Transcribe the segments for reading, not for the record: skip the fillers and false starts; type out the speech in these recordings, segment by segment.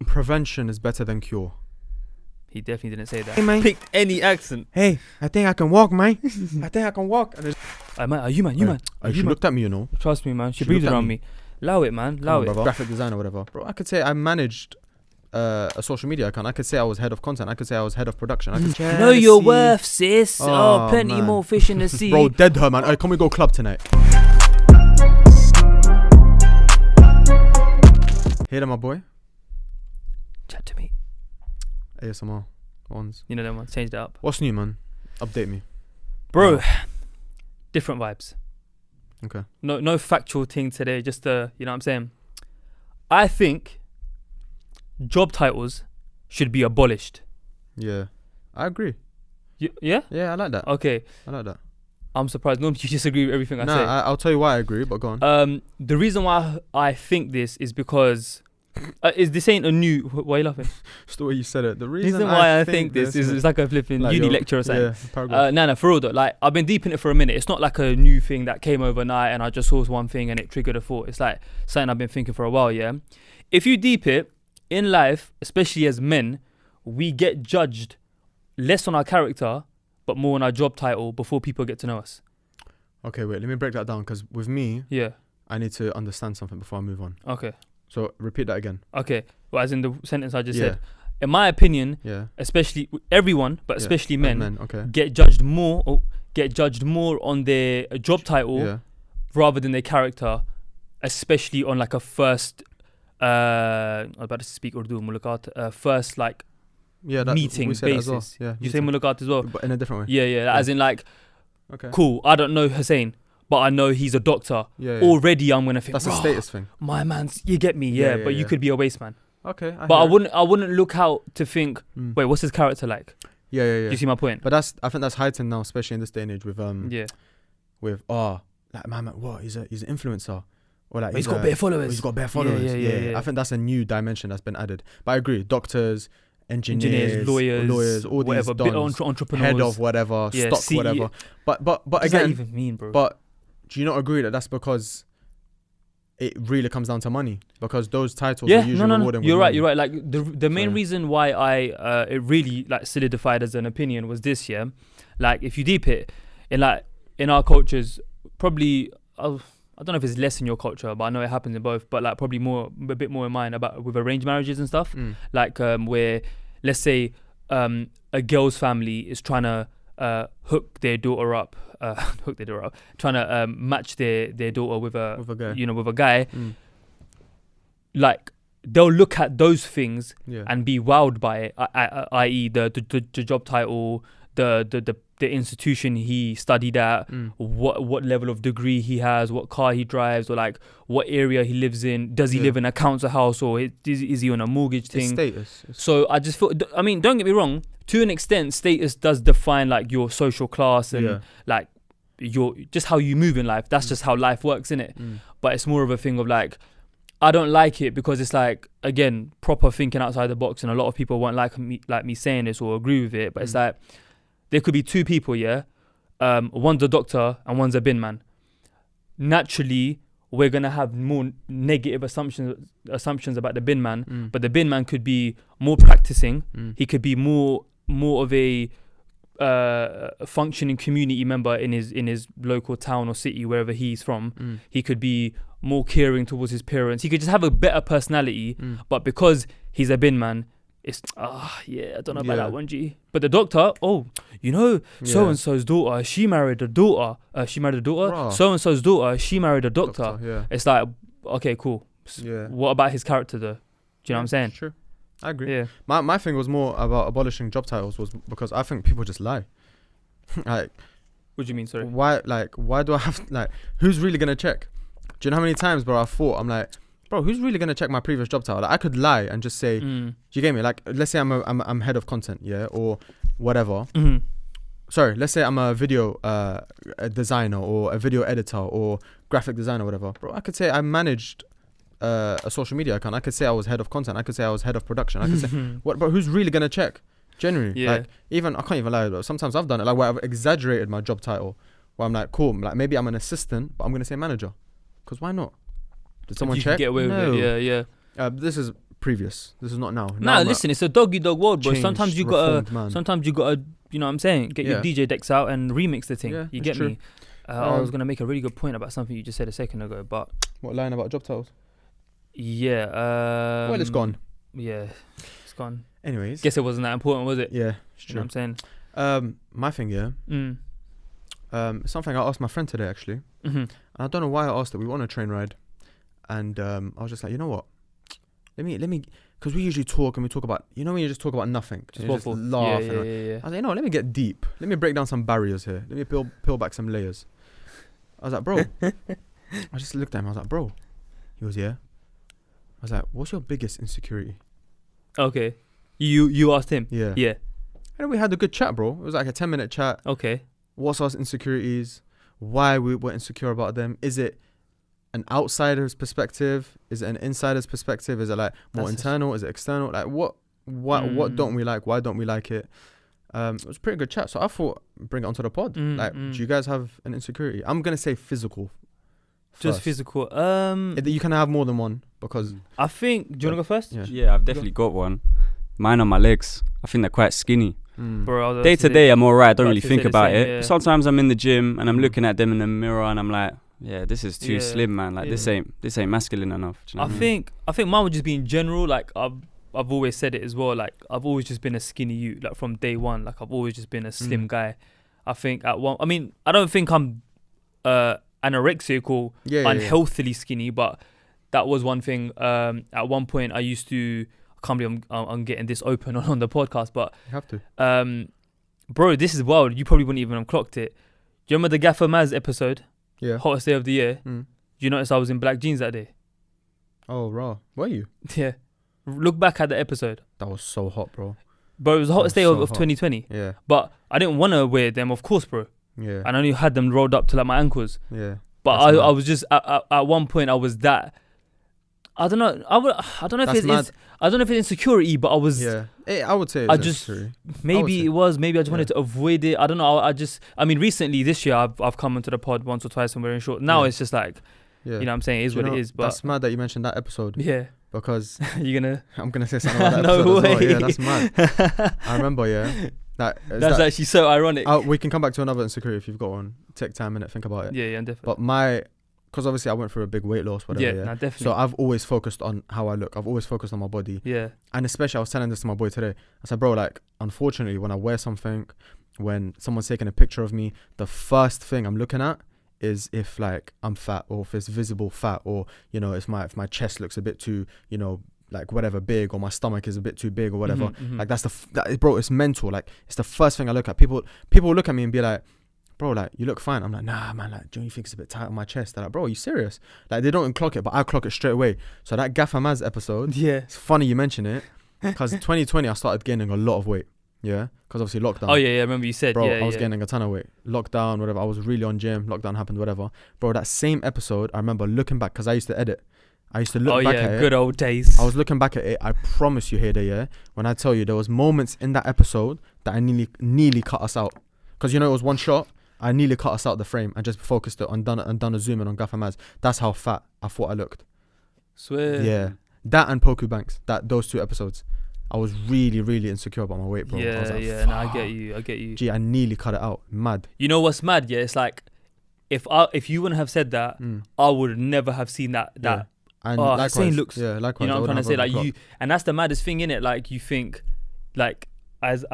prevention is better than cure. He definitely didn't say that. Hey, man. Picked any accent. Hey, I think I can walk, man. I think I can walk. Man, are you man? You man? She looked at me, you know. Trust me, man. She breathed around me. Allow it, man. Allow it. Brother. Graphic design or whatever. Bro, I could say I managed a social media account. I could say I was head of content. I could say I was head of production. I could know your worth, sis. Oh, plenty more fish in the sea. Bro, dead her, man. Hey, can we go club tonight? Hey there, my boy. Chat to me. ASMR ones. You know them ones. Changed it up. What's new, man? Update me. Bro, different vibes. Okay. No factual thing today. Just you know what I'm saying? I think job titles should be abolished. Yeah. I agree. Yeah? Yeah, I like that. Okay. I like that. I'm surprised. Normally you disagree with everything I say. I'll tell you why I agree, but go on. The reason why I think this is because this ain't a new. Why are you laughing? Just the way you said it. The reason why I think this is it's like a flipping like uni lecture or something. Yeah, no, for real though. Like I've been deep in it for a minute. It's not like a new thing that came overnight and I just saw one thing and it triggered a thought. It's like something I've been thinking for a while. Yeah. If you deep it in life, especially as men, we get judged less on our character but more on our job title before people get to know us. Okay, wait. Let me break that down because with me, I need to understand something before I move on. Okay. So repeat that again. Okay. Well, as in the sentence I just said. In my opinion, especially everyone, but especially men, get judged more on their job title rather than their character, especially on like a first. I was about to speak Urdu, mulakat. First like meeting basis. Well. Yeah, you say mulakat as well, but in a different way. Yeah. As in like, cool. I don't know Hussein, but I know he's a doctor. Already, I'm gonna think that's a status thing. My man's, you get me, but you could be a waste man. Okay, I wouldn't look out to think. Wait, what's his character like? Yeah. Do you see my point? But I think that's heightened now, especially in this day and age with like my man, what he's an influencer, or like he's got bare followers. He's got bare followers. Yeah. I think that's a new dimension that's been added. But I agree, doctors, engineers, lawyers, all whatever, these dons, entrepreneurs, head of whatever, stock whatever. But what again, does that even mean, bro? But do you not agree that that's because it really comes down to money? Because those titles are usually rewarding. You're right. Like the main reason why it really like solidified as an opinion was this year. Like if you deep it in our cultures, probably I don't know if it's less in your culture, but I know it happens in both. But like probably a bit more in mine with arranged marriages and stuff. Like where let's say a girl's family is trying to hook their daughter up, trying to match their daughter with a guy. You know, with a guy. Like they'll look at those things and be wowed by it, i.e. the job title, the institution he studied at, what level of degree he has, what car he drives, or like what area he lives in. Does he live in a council house, or is he on a mortgage thing? Status. So I just feel, I mean, don't get me wrong, to an extent status does define like your social class and like your just how you move in life. That's just how life works, innit? But it's more of a thing of like, I don't like it because it's like, again, proper thinking outside the box, and a lot of people won't like me saying this or agree with it, but it's like there could be two people, one's a doctor and one's a bin man. Naturally, we're gonna have more negative assumptions about the bin man, but the bin man could be more practicing. He could be more of a functioning community member in his local town or city, wherever he's from. He could be more caring towards his parents. He could just have a better personality, but because he's a bin man, it's I don't know about that one, G. But the doctor, so and so's daughter, she married a daughter. So and so's daughter, she married a doctor. It's like, okay, cool. What about his character though? Do you know what I'm saying? True. I agree. Yeah. My thing was more about abolishing job titles was because I think people just lie. Like, what do you mean? Sorry. Why do I have who's really gonna check? Do you know how many times, bro, I'm like, bro, who's really gonna check my previous job title? Like, I could lie and just say, do you get me? Like, let's say I'm head of content, or whatever. Sorry, let's say I'm a video a designer or a video editor or graphic designer or whatever. Bro, I could say I managed a social media account. I could say I was head of content. I could say I was head of production. I could say what, but who's really gonna check? Genuinely, like even I can't even lie. Though sometimes I've done it, like where I've exaggerated my job title. Where I'm like, cool, like maybe I'm an assistant, but I'm gonna say manager, because why not? Did someone check? Get away with it. Yeah. This is previous. This is not now. Nah, listen, it's a dog eat dog world, bro. changed, Sometimes you reformed gotta, man. sometimes you gotta, you know what I'm saying? Get your DJ decks out and remix the thing. Yeah, You it's get true. me? I was gonna make a really good point about something you just said a second ago, but What line about job titles? yeah. Well, it's gone. Yeah, it's gone. Anyways. Guess it wasn't that important, was it? Yeah, it's You know true. what I'm saying? My thing, yeah. Something I asked my friend today, actually. Mm-hmm. And I don't know why I asked it. We went on a train ride. And I was just like, you know what? Let me, because we usually talk and we talk about, you know, when you just talk about nothing. Just you just waffle. laugh. Yeah. I was like, no, let me get deep. Let me break down some barriers here. Let me peel back some layers. I was like, bro. I just looked at him. I was like, bro. He was, yeah. I was like, what's your biggest insecurity? Okay. You asked him? Yeah. Yeah. And we had a good chat, bro. It was like a 10-minute chat. Okay. What's our insecurities? Why we were insecure about them? Is it an outsider's perspective? Is it an insider's perspective? Is it like more internal? Is it external? Like what don't we like? Why don't we like it? It was a pretty good chat. So I thought, bring it onto the pod. Do you guys have an insecurity? I'm going to say physical. Just first. Physical. You can have more than one because... I think... Do you want to go first? Yeah, I've definitely got one. Mine are my legs. I think they're quite skinny. Bro, Day to day, I'm alright. I don't really think about same, it. yeah. Sometimes I'm in the gym and I'm looking at them in the mirror and I'm like, yeah, this is too slim, man. Like this ain't masculine enough. Do you know what I mean? I think mine would just be in general. Like I've always said it as well. Like I've always just been a skinny youth. Like from day one. Like I've always just been a slim guy. I think I don't think I'm anorexic or unhealthily skinny, but that was one thing. At one point, I used to. I can't believe I'm getting this open on the podcast, but you have to. Bro, this is wild. You probably wouldn't even have clocked it. Do you remember the Gaffer Maz episode? Yeah. Hottest day of the year. Do you notice I was in black jeans that day? Oh, raw. Were you? Yeah. Look back at the episode. That was so hot, bro. Bro, it was the hottest day of 2020. Yeah. But I didn't want to wear them, of course, bro. Yeah. And I only had them rolled up to like my ankles. Yeah. But I was just at one point I was that. I don't know. I don't know if it's insecurity, but I was. Yeah. I would say. I just maybe it was. Maybe I just wanted to avoid it. I don't know. I mean, recently this year I've come into the pod once or twice when we're in short. Now it's just like, you know what I'm saying? It is what it is. But that's mad that you mentioned that episode. Yeah. Because I'm gonna say something about that episode as well. Yeah, that's mad. I remember. Yeah. That's actually so ironic. We can come back to another insecurity if you've got one. Take time and think about it. Yeah, definitely. But because obviously I went through a big weight loss, whatever. Yeah, definitely. So I've always focused on how I look. I've always focused on my body. Yeah. And especially I was telling this to my boy today. I said, bro, like, unfortunately, when I wear something, when someone's taking a picture of me, the first thing I'm looking at is if like I'm fat or if it's visible fat or, you know, if my chest looks a bit too, you know, like whatever big or my stomach is a bit too big or whatever. Like that's bro, it's mental. Like it's the first thing I look at. People look at me and be like, bro, like you look fine. I'm like, nah, man, like, do you think it's a bit tight on my chest? They're like, bro, are you serious? Like they don't even clock it, but I clock it straight away. So that Gaffer Maz episode, it's funny you mention it because 2020 I started gaining a lot of weight. Yeah, because obviously lockdown. Oh yeah, I remember you said, bro, I was gaining a ton of weight. Lockdown, whatever. I was really on gym. Lockdown happened, whatever. Bro, that same episode, I remember looking back because I used to edit. I used to look back at it. Oh yeah, good old days. I was looking back at it. I promise you, Hader, yeah. When I tell you, there was moments in that episode that I nearly cut us out because you know it was one shot. I nearly cut us out the frame and just focused it on done a zoom in on Gaffer Maz. That's how fat I thought I looked. Swear. Yeah, that and Poku Banks. Those two episodes. I was really, really insecure about my weight, bro. Yeah, I was like, no, I get you. Gee, I nearly cut it out. Mad. You know what's mad? Yeah, it's like if you wouldn't have said that, I would never have seen that. Yeah. And likewise, likewise, looks. Yeah, likewise. You know what I'm trying to say? Like you, and that's the maddest thing in it. Like you think, like as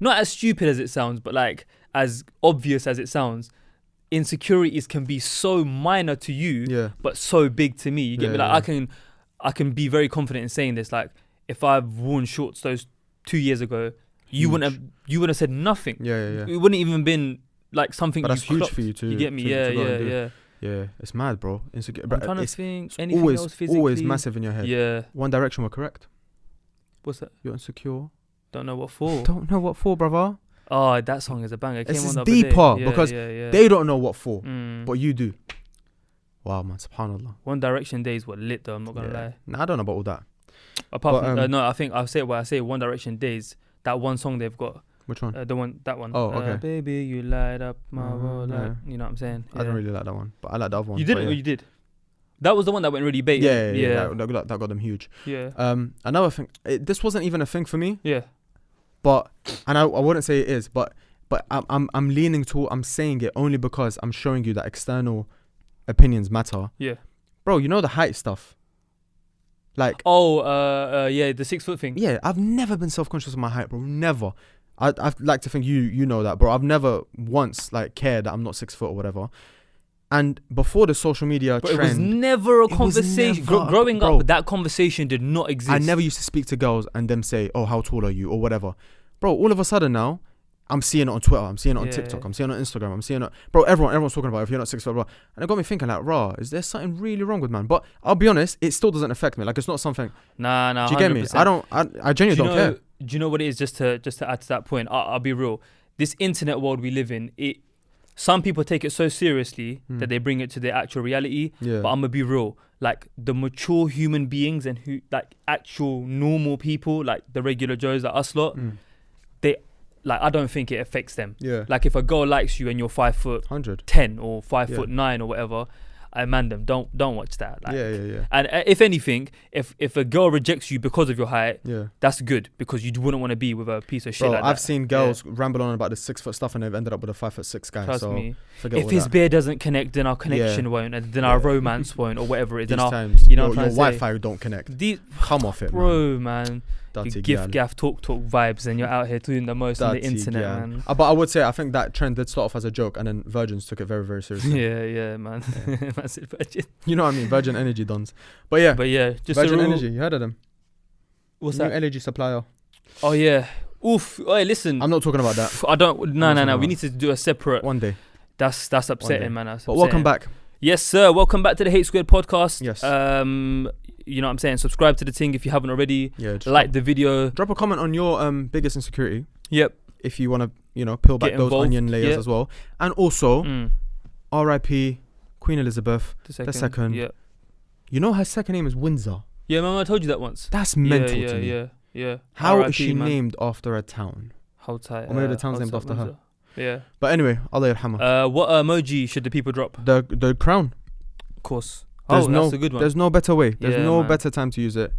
not as stupid as it sounds, but like as obvious as it sounds, insecurities can be so minor to you, but so big to me. You get me? Like I can be very confident in saying this. Like if I've worn shorts those 2 years ago, you wouldn't have said nothing. Yeah. It wouldn't even been like something. But that's huge clocked. for you too. You get me? Yeah. Yeah, it's mad, bro. Insecure. I'm trying to think. Anything always, else physically? always massive in your head. Yeah. One Direction were correct. What's that? You're insecure. Don't know what for. Don't know what for, brother. Oh, that song is a banger. This came is on deeper the because they don't know what for, but you do. Wow, man, subhanallah. One Direction days were lit though. I'm not gonna lie. Nah, I don't know about all that. Apart from no, I think I'll say what I say. One Direction days. That one song they've got. Which one? That one. Oh, okay. Baby, you light up my world. You know what I'm saying? I don't really like that one, but I like the other one. You didn't, or you did? That was the one that went really bait. Yeah. That got them huge. Yeah. Another thing, this wasn't even a thing for me. Yeah. But I wouldn't say it is, but I'm leaning toward, I'm saying it only because I'm showing you that external opinions matter. Yeah. Bro, you know the height stuff. Like, the 6 foot thing. yeah, I've never been self-conscious of my height, bro. Never. I'd like to think you know that, bro. I've never once like cared that I'm not 6 foot or whatever. And before the social media but trend, it was never a conversation. Growing bro, up, that conversation did not exist. I never used to speak to girls and them say, "Oh, how tall are you?" or whatever. Bro, all of a sudden now, I'm seeing it on Twitter, I'm seeing it on TikTok, I'm seeing it on Instagram, I'm seeing it. Bro, everyone's talking about it, if you're not 6 foot, blah. And it got me thinking like, raw, is there something really wrong with man? But I'll be honest, it still doesn't affect me. Like, it's not something. Nah. Do you get me? I genuinely don't care. Do you know what it is? Just to add to that point, I'll be real. This internet world we live in, some people take it so seriously that they bring it to their actual reality. Yeah. But I'm gonna be real. Like the mature human beings and who like actual normal people, like the regular Joes, like us lot, they like I don't think it affects them. Yeah. Like if a girl likes you and you're 5'10" 100. or 5'9" or whatever, I man them. Don't watch that. Like, Yeah. And if anything, if a girl rejects you because of your height, Yeah. that's good because you wouldn't want to be with a piece of shit Bro, like that. I've seen girls ramble on about the 6 foot stuff and they've ended up with a 5'6" guy. Trust so me. forget If all his that. beard doesn't connect, then our connection won't, and then our romance won't, or whatever it is. These Then our, times, you know your what I'm trying to say? Wi-Fi don't connect. These, Come off it, bro, man. Dirty You gal. gaff, talk vibes, and you're out here doing the most on the Dirty internet, gal. man. But I would say I think that trend did start off as a joke, and then virgins took it very, very seriously. Yeah, man. Massive virgin. You know what I mean? Virgin Energy dons. But yeah, Just Virgin Energy. You heard of them? What's New that? energy supplier. Oh yeah. Oof. Hey, listen. I'm not talking about that. I don't. No. about We that. need to do a separate. One day. That's upsetting, man. That's But welcome upsetting. back. Yes, sir. Welcome back to the HSquared podcast. Yes. You know what I'm saying? Subscribe to the thing if you haven't already. Yeah. Just Like the video. drop a comment on your biggest insecurity. Yep. If you want to, peel back Get those involved. onion layers Yep. as well. And also, Mm. R.I.P. Queen Elizabeth. The second. Yeah. You know her second name is Windsor. Yeah, man. I told you that once. That's mental to me. Yeah. How R.I.P., is she man. named after a town? How tight. Or maybe the town's named after her. Windsor. Yeah. But anyway, Allah yarhamah. What emoji should the people drop? The crown. Of course. There's That's a good one. There's no better way. There's Yeah, no man. better time to use it.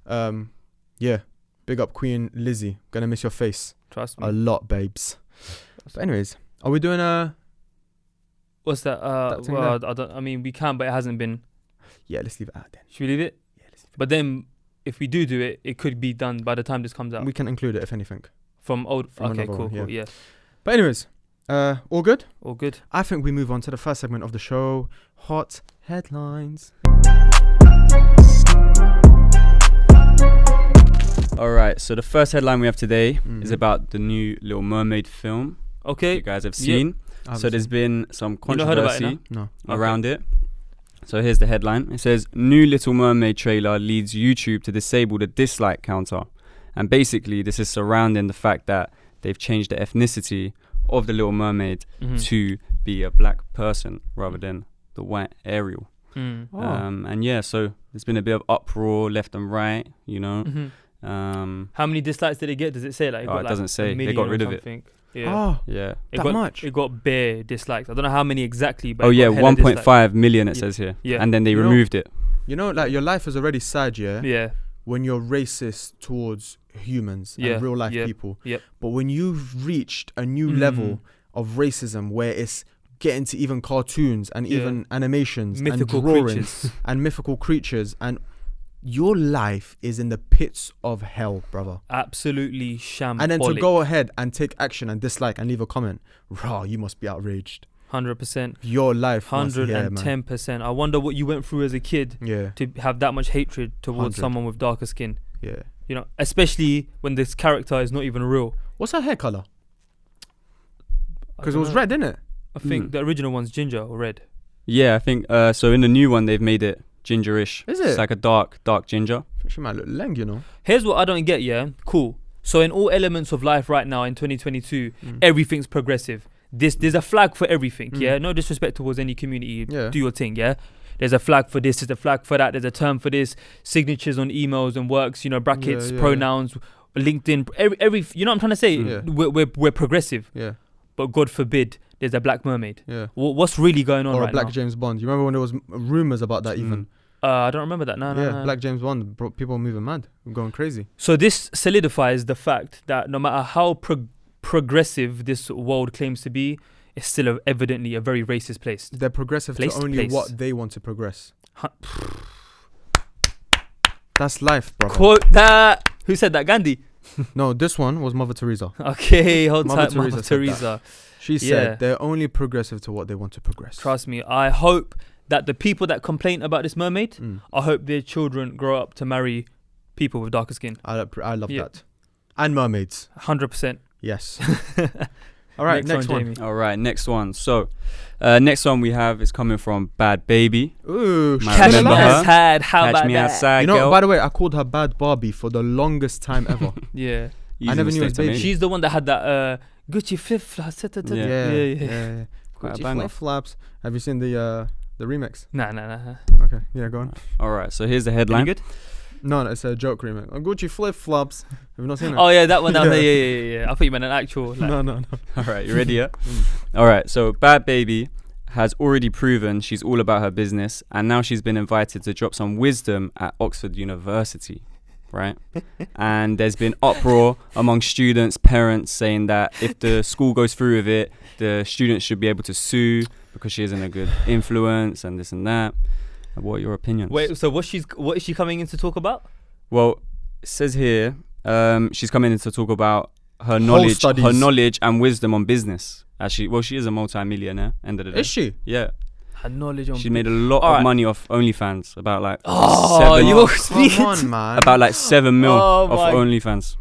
Yeah. Big up Queen Lizzie. Gonna miss your face Trust a me. lot, babes. But anyways, are we doing What's that? that thing Well, I mean, we can, but it hasn't been. Yeah, let's leave it out then. Should we leave it? Yeah, let's leave But then, if we do it, it could be done by the time this comes it. out. We can include it if anything. From old. From Okay, another cool, one, cool. Yeah. But anyways, all good? All good. I think we move on to the first segment of the show. Hot headlines. All right, so the first headline we have today is Mhm. about the new Little Mermaid film Okay. you guys have Yep. seen. I haven't So there's seen- been some You not heard about it, controversy no. around it. So here's the headline. It says, New Little Mermaid trailer leads YouTube to disable the dislike counter. And basically, this is surrounding the fact that they've changed the ethnicity of the Little Mermaid Mhm. to be a black person rather than the white Ariel. Mm. Oh. And yeah, so there's been a bit of uproar left and right, Mhm. Um, How many dislikes did it get? Does it say like? Oh, it got, doesn't a say. They million got or rid of it. something? Yeah. Oh, yeah. It that got, much? It got bare dislikes. I don't know how many exactly. But Oh it yeah, got hella 1.5 million it Yeah. says here. Yeah. And then they You know- removed it. You know, like your life is already sad, yeah? dislikes. Yeah. When you're racist towards humans Yeah, and real life yep, people. yep. But when you've reached a new level of racism where it's getting to even cartoons and Yeah. even animations Mythical and drawings creatures. and mythical creatures, and your life is in the pits of hell, brother. Absolutely shambolic. And then to go ahead and take action and dislike and leave a comment, raw, you must be outraged. 100%. Your life must, yeah, man. 110%. I wonder what you went through as a kid Yeah, to have that much hatred towards 100. someone with darker skin. yeah. You know, especially when this character is not even real. What's her hair color? I Because it don't was know. red, innit? I think the original one's ginger or red. Yeah, I think so in the new one they've made it gingerish. Is it? It's like a dark ginger. I think she might look lang, you know. Here's what I don't get, yeah? Cool. So in all elements of life right now in 2022, everything's progressive. There's a flag for everything, yeah? No disrespect towards any community. Yeah. Do your thing, yeah? There's a flag for this, there's a flag for that, there's a term for this, signatures on emails and works, you know, brackets, Yeah. pronouns, LinkedIn, every you know what I'm trying to say? Yeah. We're progressive. Yeah. But God forbid there's a black mermaid. Yeah. What's really going on Or right a black now? James Bond. You remember when there was rumors about that even? I don't remember that. No. Black James Bond. People were moving mad, going crazy. So this solidifies the fact that no matter how progressive this world claims to be, it's still evidently a very racist place. They're progressive to only what they want to progress. That's life, bro. Quote that. Who said that? Gandhi. No, this one was Mother Teresa. Okay, hold tight, Mother said Teresa. She said they're only progressive to what they want to progress. Trust me, I hope that the people that complain about this mermaid, I hope their children grow up to marry people with darker skin. I love that. And mermaids. 100%. Yes. All right, next one. All right, next one. So, next one we have is coming from Bad Baby. Ooh, Catch me outside. How about that? Outside, you know, girl. by the way, I called her Bad Barbie for the longest time ever. Yeah. Easy I never knew it was mistake to Baby. make. She's the one that had that Gucci flip-flops. Yeah. Quite a Gucci banger. flip-flops. Have you seen the remix? Nah. Okay, yeah, go on. All right, so here's the headline. Good? No, it's a joke remix. Gucci flip-flops. Have you not seen it? Oh, yeah, that one. Yeah. I thought you meant an actual. Like, No. All right, you ready? Yeah. All right, so Bad Baby has already proven she's all about her business, and now she's been invited to drop some wisdom at Oxford University, right? And there's been uproar among students, parents saying that if the school goes through with it, the students should be able to sue because she isn't a good influence and this and that. What are your opinions? Wait, so what is she coming in to talk about? Well, it says here she's coming in to talk about her knowledge and wisdom on business. Actually, she is a multi-millionaire. End of the day. Is she? Yeah. Her knowledge on. She made a lot of money off OnlyFans. About like Come on, man. about like 7 mil Oh off my- OnlyFans.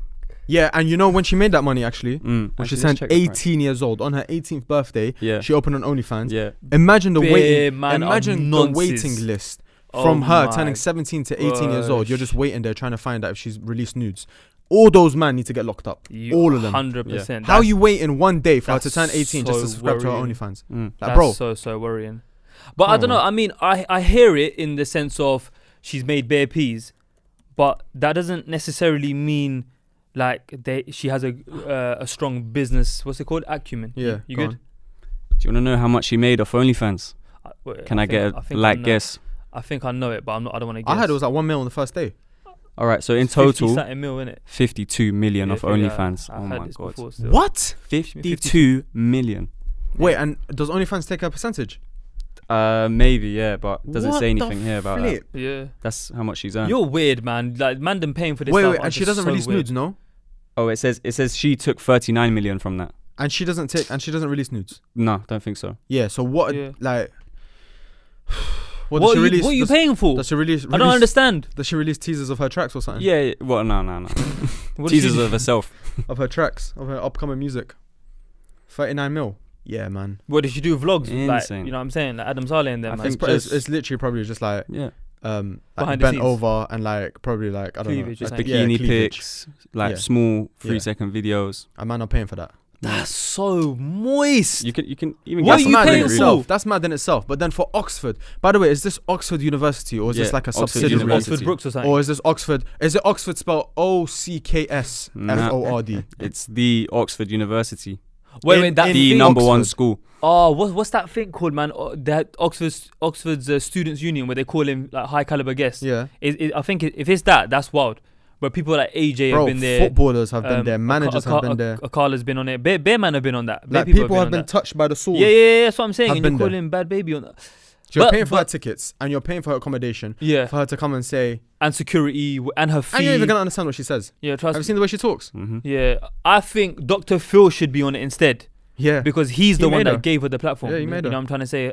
Yeah, and you know when she made that money actually, when Actually, she let's turned check the price. 18 years old on her 18th birthday, Yeah. she opened an OnlyFans. Yeah. Imagine the Bare waiting. man of Imagine the nonsense. waiting list Oh from her my turning 17 to 18 years old. You're gosh. just waiting there trying to find out if she's released nudes. All those men need to get locked up. All of them. 100%. How you waiting one day for her to turn that's 18 just to so subscribe to her worrying. OnlyFans? Mm. Like, That's bro, so worrying. But I Come don't know. on. I mean, I hear it in the sense of she's made bare peas, but that doesn't necessarily mean like she has a strong business. What's it called? Acumen. Yeah, You go good? on. Do you want to know how much she made off OnlyFans? Can I get a light guess? I think I know it, but I don't want to guess. I heard it was like 1 mil on the first day. All right, so in 50 total, something mil, innit? 52 million Yeah, off I think OnlyFans. I've Oh heard my this god. before still. What? 52 million. Wait, and does OnlyFans take a percentage? Maybe, yeah, but doesn't What say the anything here about that. flip? Yeah. That's how much she's earned. You're weird, man. Like, man, them paying for this Wait, stuff. and she doesn't release nudes, no? Oh, it says she took 39 million from that. And she doesn't release nudes. No, don't think so. Yeah. So what? Yeah. Like, What does she are release? you paying for? Does she release? I don't understand. Does she release teasers of her tracks or something? Yeah, well, no. What Teasers did she of herself. Of her tracks, of her upcoming music. 39 mil. Yeah, man. What did she do? Vlogs? Like, Insane. you know what I'm saying? Like Adam Saleh and them. I man. think It's literally probably just like Yeah. Behind like the bent scenes. over and like probably like I don't Cleavage or know, something. Bikini cleavage. pics, like Yeah. small Yeah. 3-second videos. A man not paying for that. That's so moist. You can even What get are you mad paying in for? itself. That's mad in itself. But then for Oxford, by the way, is this Oxford University or is this Yeah, like a Oxford subsidiary? University. Oxford Brooks or something. Or is this Oxford? Is it Oxford spelled OCKSFORD? It's the Oxford University, Wait, that the thing- number one Oxford. school. Oh, what's that thing called, man? That Oxford's Students' Union, where they call him like high caliber guests. Yeah. I think if it's that's wild. But people like AJ Bro, have been there. footballers have been there. Managers have been there. Akala's been on it. Bear man have been on that. Like People people have been on that. touched by the sword. Yeah, that's what I'm saying. Have And you're been there. calling Bad Baby on that. So you're But- paying for her but- tickets and you're paying for her accommodation. Yeah, For her to come and say, and security and her fee. and you're even gonna understand what she says. Yeah, trust Have you me. seen the way she talks? Mm-hmm. Yeah, I think Dr. Phil should be on it instead Yeah. because he's He the one made that her. gave her the platform. Yeah, he made You her. know what I'm trying to say?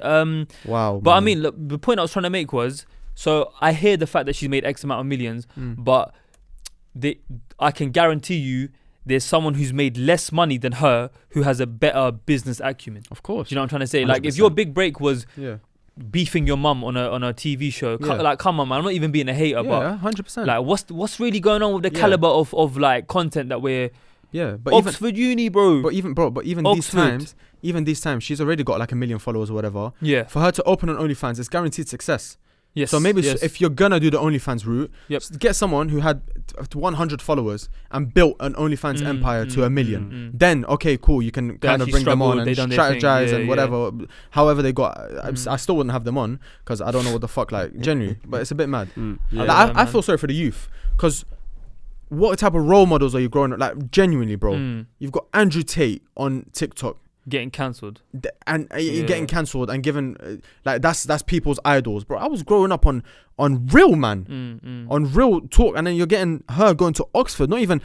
Wow. But I man. mean, look, the point I was trying to make was, so I hear the fact that she's made X amount of millions, but I can guarantee you there's someone who's made less money than her who has a better business acumen. Of course. Do you know what I'm trying to say? Like, if your big break was Yeah. beefing your mum on a TV show, Yeah. like, come on, man, I'm not even being a hater, Yeah, 100%. but like, what's really going on with the Yeah. caliber of like content that we're yeah, but Oxford Uni, bro. even Oxford. these times, she's already got like 1 million followers or whatever. Yeah, For her to open on OnlyFans, it's guaranteed success. Yes. So maybe yes. if you're gonna do the OnlyFans route, Yep. get someone who had 100 followers and built an OnlyFans empire to 1 million. Then okay, cool, you can They kind of actually bring them on struggled, they and done their thing. strategize Yeah, and yeah. whatever. However they got, I still wouldn't have them on because I don't know what the fuck, like, genuinely. But it's a bit mad. Yeah. Like, I feel sorry for the youth because what type of role models are you growing up? Like, genuinely, bro. You've got Andrew Tate on TikTok. Getting cancelled. And you're getting cancelled and given like that's people's idols, bro. I was growing up on real man, on real talk, and then you're getting her going to Oxford. Not even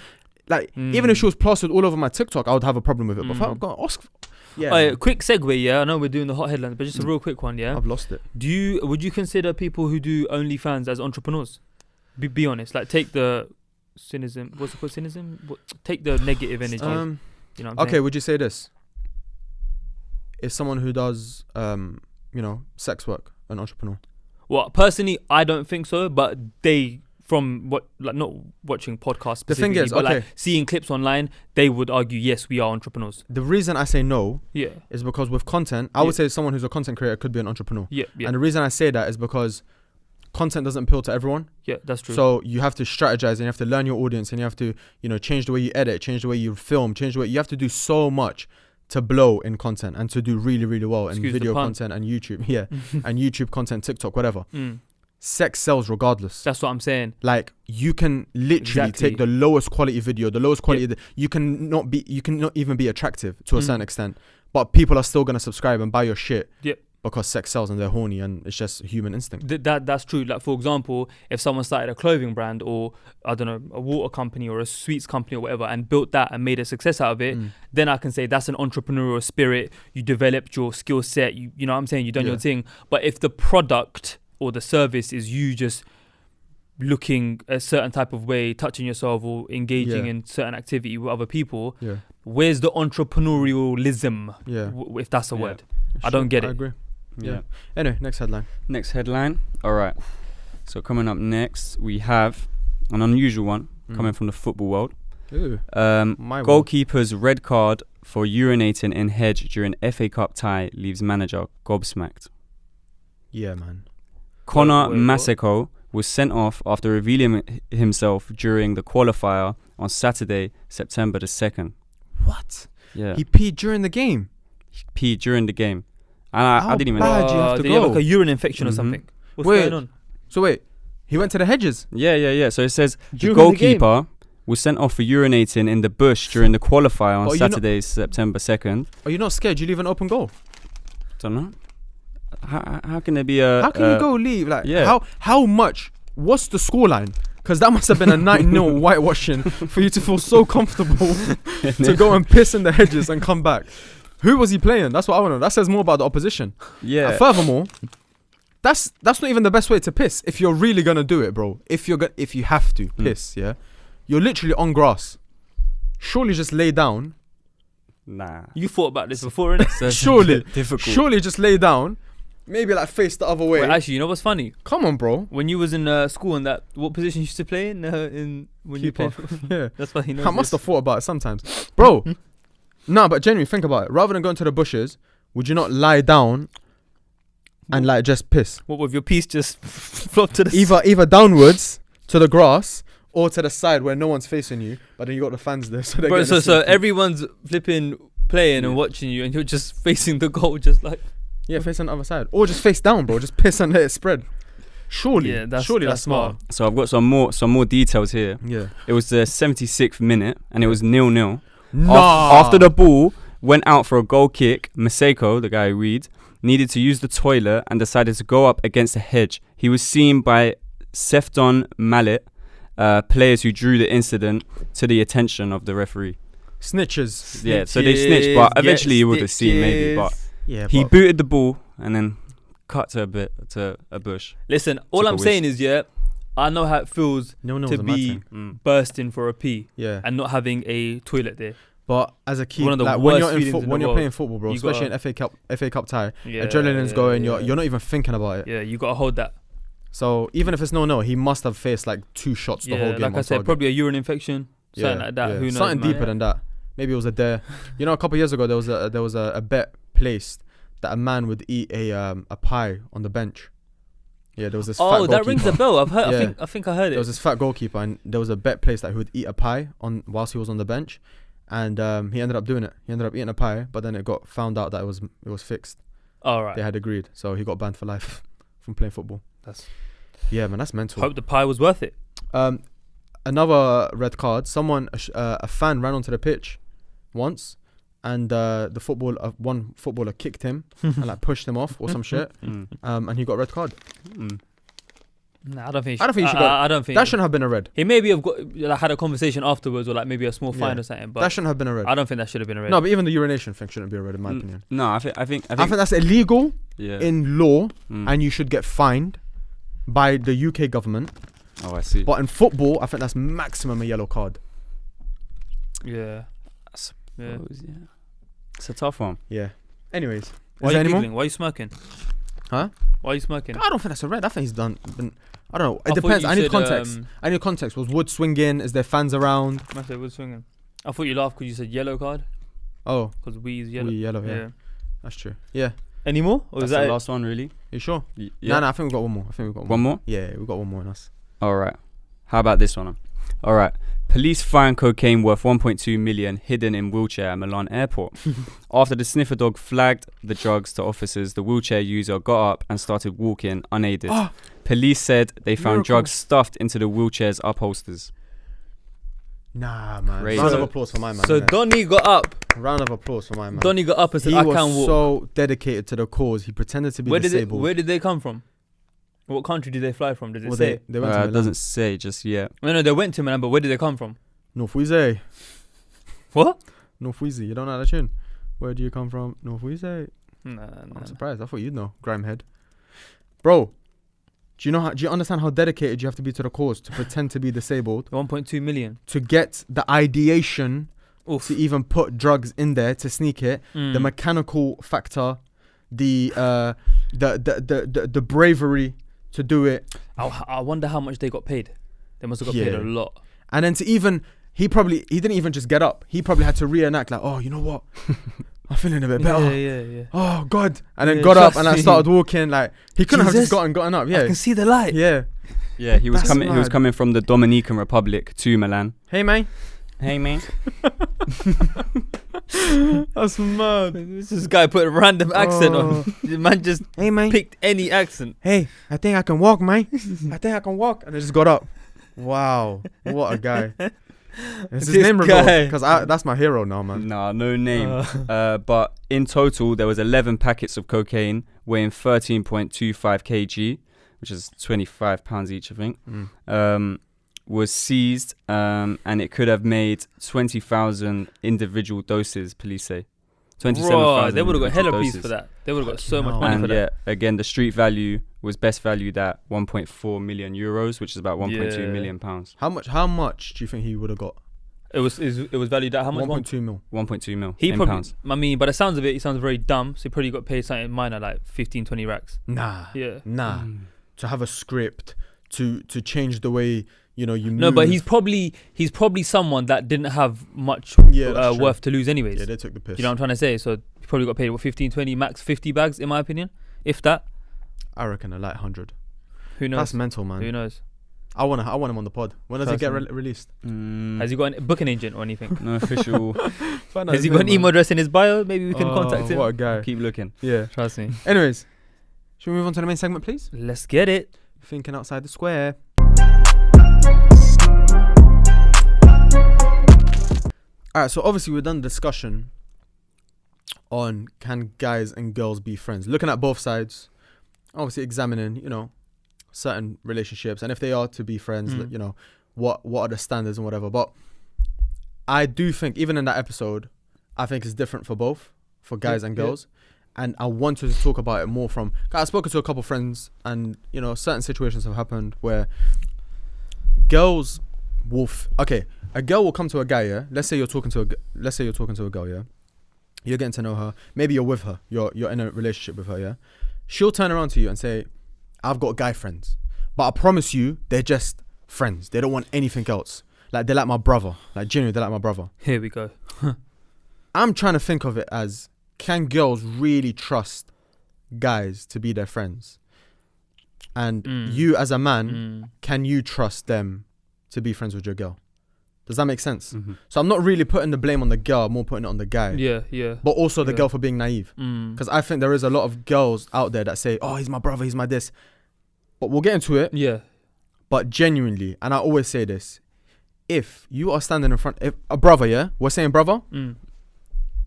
like even if she was plastered all over my TikTok, I would have a problem with it. But if I've got Oxford, Quick segue, yeah. I know we're doing the hot headlines, but just a real quick one, yeah. I've lost it. Would you consider people who do OnlyFans as entrepreneurs? Be honest. Like, take the cynicism. What's it called? Cynicism. Take the negative energy. You know what I'm okay, saying? would you say this? Is someone who does, sex work an entrepreneur? Well, personally, I don't think so. But from what, like, not watching podcasts. The thing is, but like seeing clips online, they would argue, yes, we are entrepreneurs. The reason I say no, is because with content, I would say someone who's a content creator could be an entrepreneur. Yeah. And the reason I say that is because content doesn't appeal to everyone. Yeah, that's true. So you have to strategize and you have to learn your audience and you have to, change the way you edit, change the way you film, change the way you have to do so much to blow in content and to do really, really well in video content and YouTube. Yeah. And YouTube content, TikTok, whatever. Sex sells regardless. That's what I'm saying. Like, you can literally take the lowest quality video, the lowest quality. You cannot even be attractive to a certain extent, but people are still gonna subscribe and buy your shit. Yep. Because sex sells and they're horny and it's just human instinct. That's true. Like, for example, if someone started a clothing brand or, I don't know, a water company or a sweets company or whatever and built that and made a success out of it, then I can say that's an entrepreneurial spirit. You developed your skill set. You know what I'm saying? You've done your thing. But if the product or the service is you just looking a certain type of way, touching yourself or engaging in certain activity with other people, where's the entrepreneurialism? If that's a word. I don't get it. I agree. Yeah. Anyway, next headline. All right. So coming up next, we have an unusual one coming from the football world. Goalkeeper's red card for urinating in hedge during FA Cup tie leaves manager gobsmacked. Yeah, man. Conor Maseko was sent off after revealing himself during the qualifier on Saturday, September the 2nd. What? Yeah. He peed during the game? And I didn't even know. How bad do you have to did go? he have like a urine infection or something? What's going on? So wait, he went to the hedges? Yeah. So it says During the goalkeeper was sent off for urinating in the bush during the qualifier on Saturday, September 2nd. Are you not scared? You leave an open goal? Don't know. How can there be a... How can you go leave? Like, how much? What's the scoreline? Because that must have been a 9-0 whitewashing for you to feel so comfortable to go and piss in the hedges and come back. Who was he playing? That's what I want to know. That says more about the opposition. Yeah. And furthermore, that's not even the best way to piss. If you're really gonna do it, bro. If you have to piss, you're literally on grass. Surely just lay down. Nah. You thought about this before, innit? Surely. Difficult. Surely just lay down. Maybe like face the other way. Wait, actually, you know what's funny? Come on, bro. When you was in school and what position you used to play in when you played? Yeah. That's why he knows. I must have thought about it sometimes, bro. No, but genuinely think about it. Rather than going to the bushes, would you not lie down and like just piss? What, with your piece just flop to the either downwards to the grass or to the side where no one's facing you, but then you got the fans there. So bro, so everyone's flipping playing and watching you, and you're just facing the goal, just like face on the other side, or just face down, bro. Just piss and let it spread. Surely, that's smart. So I've got some more details here. Yeah, it was the 76th minute, and it was 0-0. Nah. After the ball went out for a goal kick, Maseko, the guy who read, needed to use the toilet and decided to go up against a hedge. He was seen by Sefton Mallet, players who drew the incident to the attention of the referee. Snitches. Yeah, so they snitched, but eventually you would have seen maybe. But he booted the ball and then cut to a bush. Listen, all I'm saying is, I know how it feels to be bursting for a pee and not having a toilet there. But as a key, like when you're playing football, bro, especially in FA Cup tie, adrenaline's going. You're not even thinking about it. Yeah, you gotta hold that. So even if it's 0-0, he must have faced like 2 shots the whole game. Like I said, probably a urine infection, something like that. Who knows? Something deeper than that. Maybe it was a dare. You know, a couple of years ago there was a bet placed that a man would eat a pie on the bench. Yeah, there was this fat Oh, goalkeeper. that rings a bell. I've heard. Yeah. I think I heard There was it. this fat goalkeeper, and there was a bet placed that he would eat a pie on whilst he was on the bench, and he ended up doing it. He ended up eating a pie, but then it got found out that it was fixed. All right. They had agreed, so he got banned for life from playing football. Yeah, man, that's mental. Hope the pie was worth it. Another red card. A fan ran onto the pitch once, and one footballer kicked him and like pushed him off or some shit, and he got a red card. Nah, I don't think. I don't think he should go. I don't think That shouldn't have been a red. He maybe have got like, had a conversation afterwards, or like maybe a small fine Yeah. or something. But That shouldn't have been a red. I don't think that should have been a red. No, but even the urination thing shouldn't be a red in my opinion. No, I think I think that's illegal yeah. in law, Mm. and you should get fined by the UK government. Oh, I see. But in football, I think that's maximum a yellow card. Yeah. I suppose, Yeah. yeah. It's a tough one. Yeah. Anyways, Why is are there you any more? giggling? Why are you smirking? Huh? Why are you smirking? I don't think that's a red. I think he's done. I don't know. It I thought depends. you I need said, context. I need context. Was Wood swinging? Is there fans around? I said was swinging. I thought you laughed because you said yellow card. Oh, Because we is yellow. we yellow. Yeah, that's true. Yeah. Any more? Or That's is the that it? last one, really? You sure? Yeah. No, I think we got one more. I think we got One more? Yeah, we got one more in us. All right. How about this one? All right. Police find cocaine worth 1.2 million hidden in wheelchair at Milan airport. After the sniffer dog flagged the drugs to officers, the wheelchair user got up and started walking unaided. Oh, Police said they found miracle. drugs stuffed into the wheelchair's upholsters. nah, man. Crazy. Round So- of applause for my man. So innit? Donny got up. Round of applause for my man. Donny got up and said, he "I was can't walk." so dedicated to the cause. He pretended to be disabled. Where did they come from? What country did they fly from? Did it Well, say? they went to It Milan. doesn't say just yet. No, they went to Milan, but where did they come from? North Wheezy. What? North Wheezy. You don't know that tune? Where do you come from? North Wheezy. Nah. I'm surprised. I thought you'd know. Grimehead. Bro, do you understand how dedicated you have to be to the cause to pretend to be disabled, 1.2 million. to get the ideation Oof. to even put drugs in there to sneak it, the mechanical factor, the bravery to do it, I wonder how much they got paid. They must have got paid Yeah. a lot. and then to even he didn't even just get up. He probably had to reenact like, oh, you know what? I'm feeling a bit better. Yeah. Oh God! And then Yeah, got up trust and I me. started walking. Like he couldn't have Jesus. just gotten up. I Yeah, can see the light. yeah. Yeah, he was That's coming. He was mad. coming from the Dominican Republic to Milan. Hey man, Hey man. that's mad. This guy put a random accent on. The man just Hey man. picked any accent. Hey, I think I can walk, man. I think I can walk. And I just got up. Wow, what a guy. Is his This name guy. Because that's my hero now, man. Nah, no name. But in total, there was 11 packets of cocaine weighing 13.25 kg, which is 25 pounds each, I think. Was seized, and it could have made 20,000 individual doses. Police say. 27,000. They would have got hella individual piece for doses. that. They would have got so Fucking much hell. money And for yeah, that. again, the street value was best valued at 1.4 million euros, which is about 1.2 Yeah. million pounds. How much do you think he would have got? It was valued at how much? 1.2 mil. 1.2 mil He in probably. pounds. I mean, by the sounds of it, he sounds very dumb. So he probably got paid something minor, like 15, 20 racks. Nah. Yeah. Nah. To have a script, to change the way, you move. No, but he's probably someone that didn't have much Yeah, that's true. worth to lose anyways. Yeah, they took the piss. You know what I'm trying to say? So he probably got paid 15, 20, max 50 bags, in my opinion, if that. I reckon a light 100. Who knows? That's mental, man. Who knows? I want him on the pod. When does it get Personally. released? Has he got a booking agent or anything? No official. Has he got an email address in his bio? Maybe we can contact him. What a guy. Keep looking. Yeah. Trust me. Anyways, should we move on to the main segment, please? Let's get it. Thinking outside the square. Alright, so obviously we've done a discussion on can guys and girls be friends. Looking at both sides, obviously examining, certain relationships and if they are to be friends, what are the standards and whatever. But I do think, even in that episode, I think it's different for both, for guys and girls. And I wanted to talk about it more from, I've spoken to a couple friends and, certain situations have happened where girls will, a girl will come to a guy, yeah? Let's say you're talking to a girl, yeah? You're getting to know her. Maybe you're with her. You're in a relationship with her, yeah? She'll turn around to you and say, I've got guy friends. But I promise you, they're just friends. They don't want anything else. Like, they're like my brother. Like, genuinely, they're like my brother. Here we go. I'm trying to think of it as, can girls really trust guys to be their friends? and you as a man, can you trust them to be friends with your girl? Does that make sense? So I'm not really putting the blame on the girl, I'm more putting it on the guy. Yeah. But also the girl for being naive. Because I think there is a lot of girls out there that say, oh, he's my brother, he's my this. But we'll get into it. Yeah. But genuinely, and I always say this, if you are standing in front, if a brother, yeah, we're saying brother.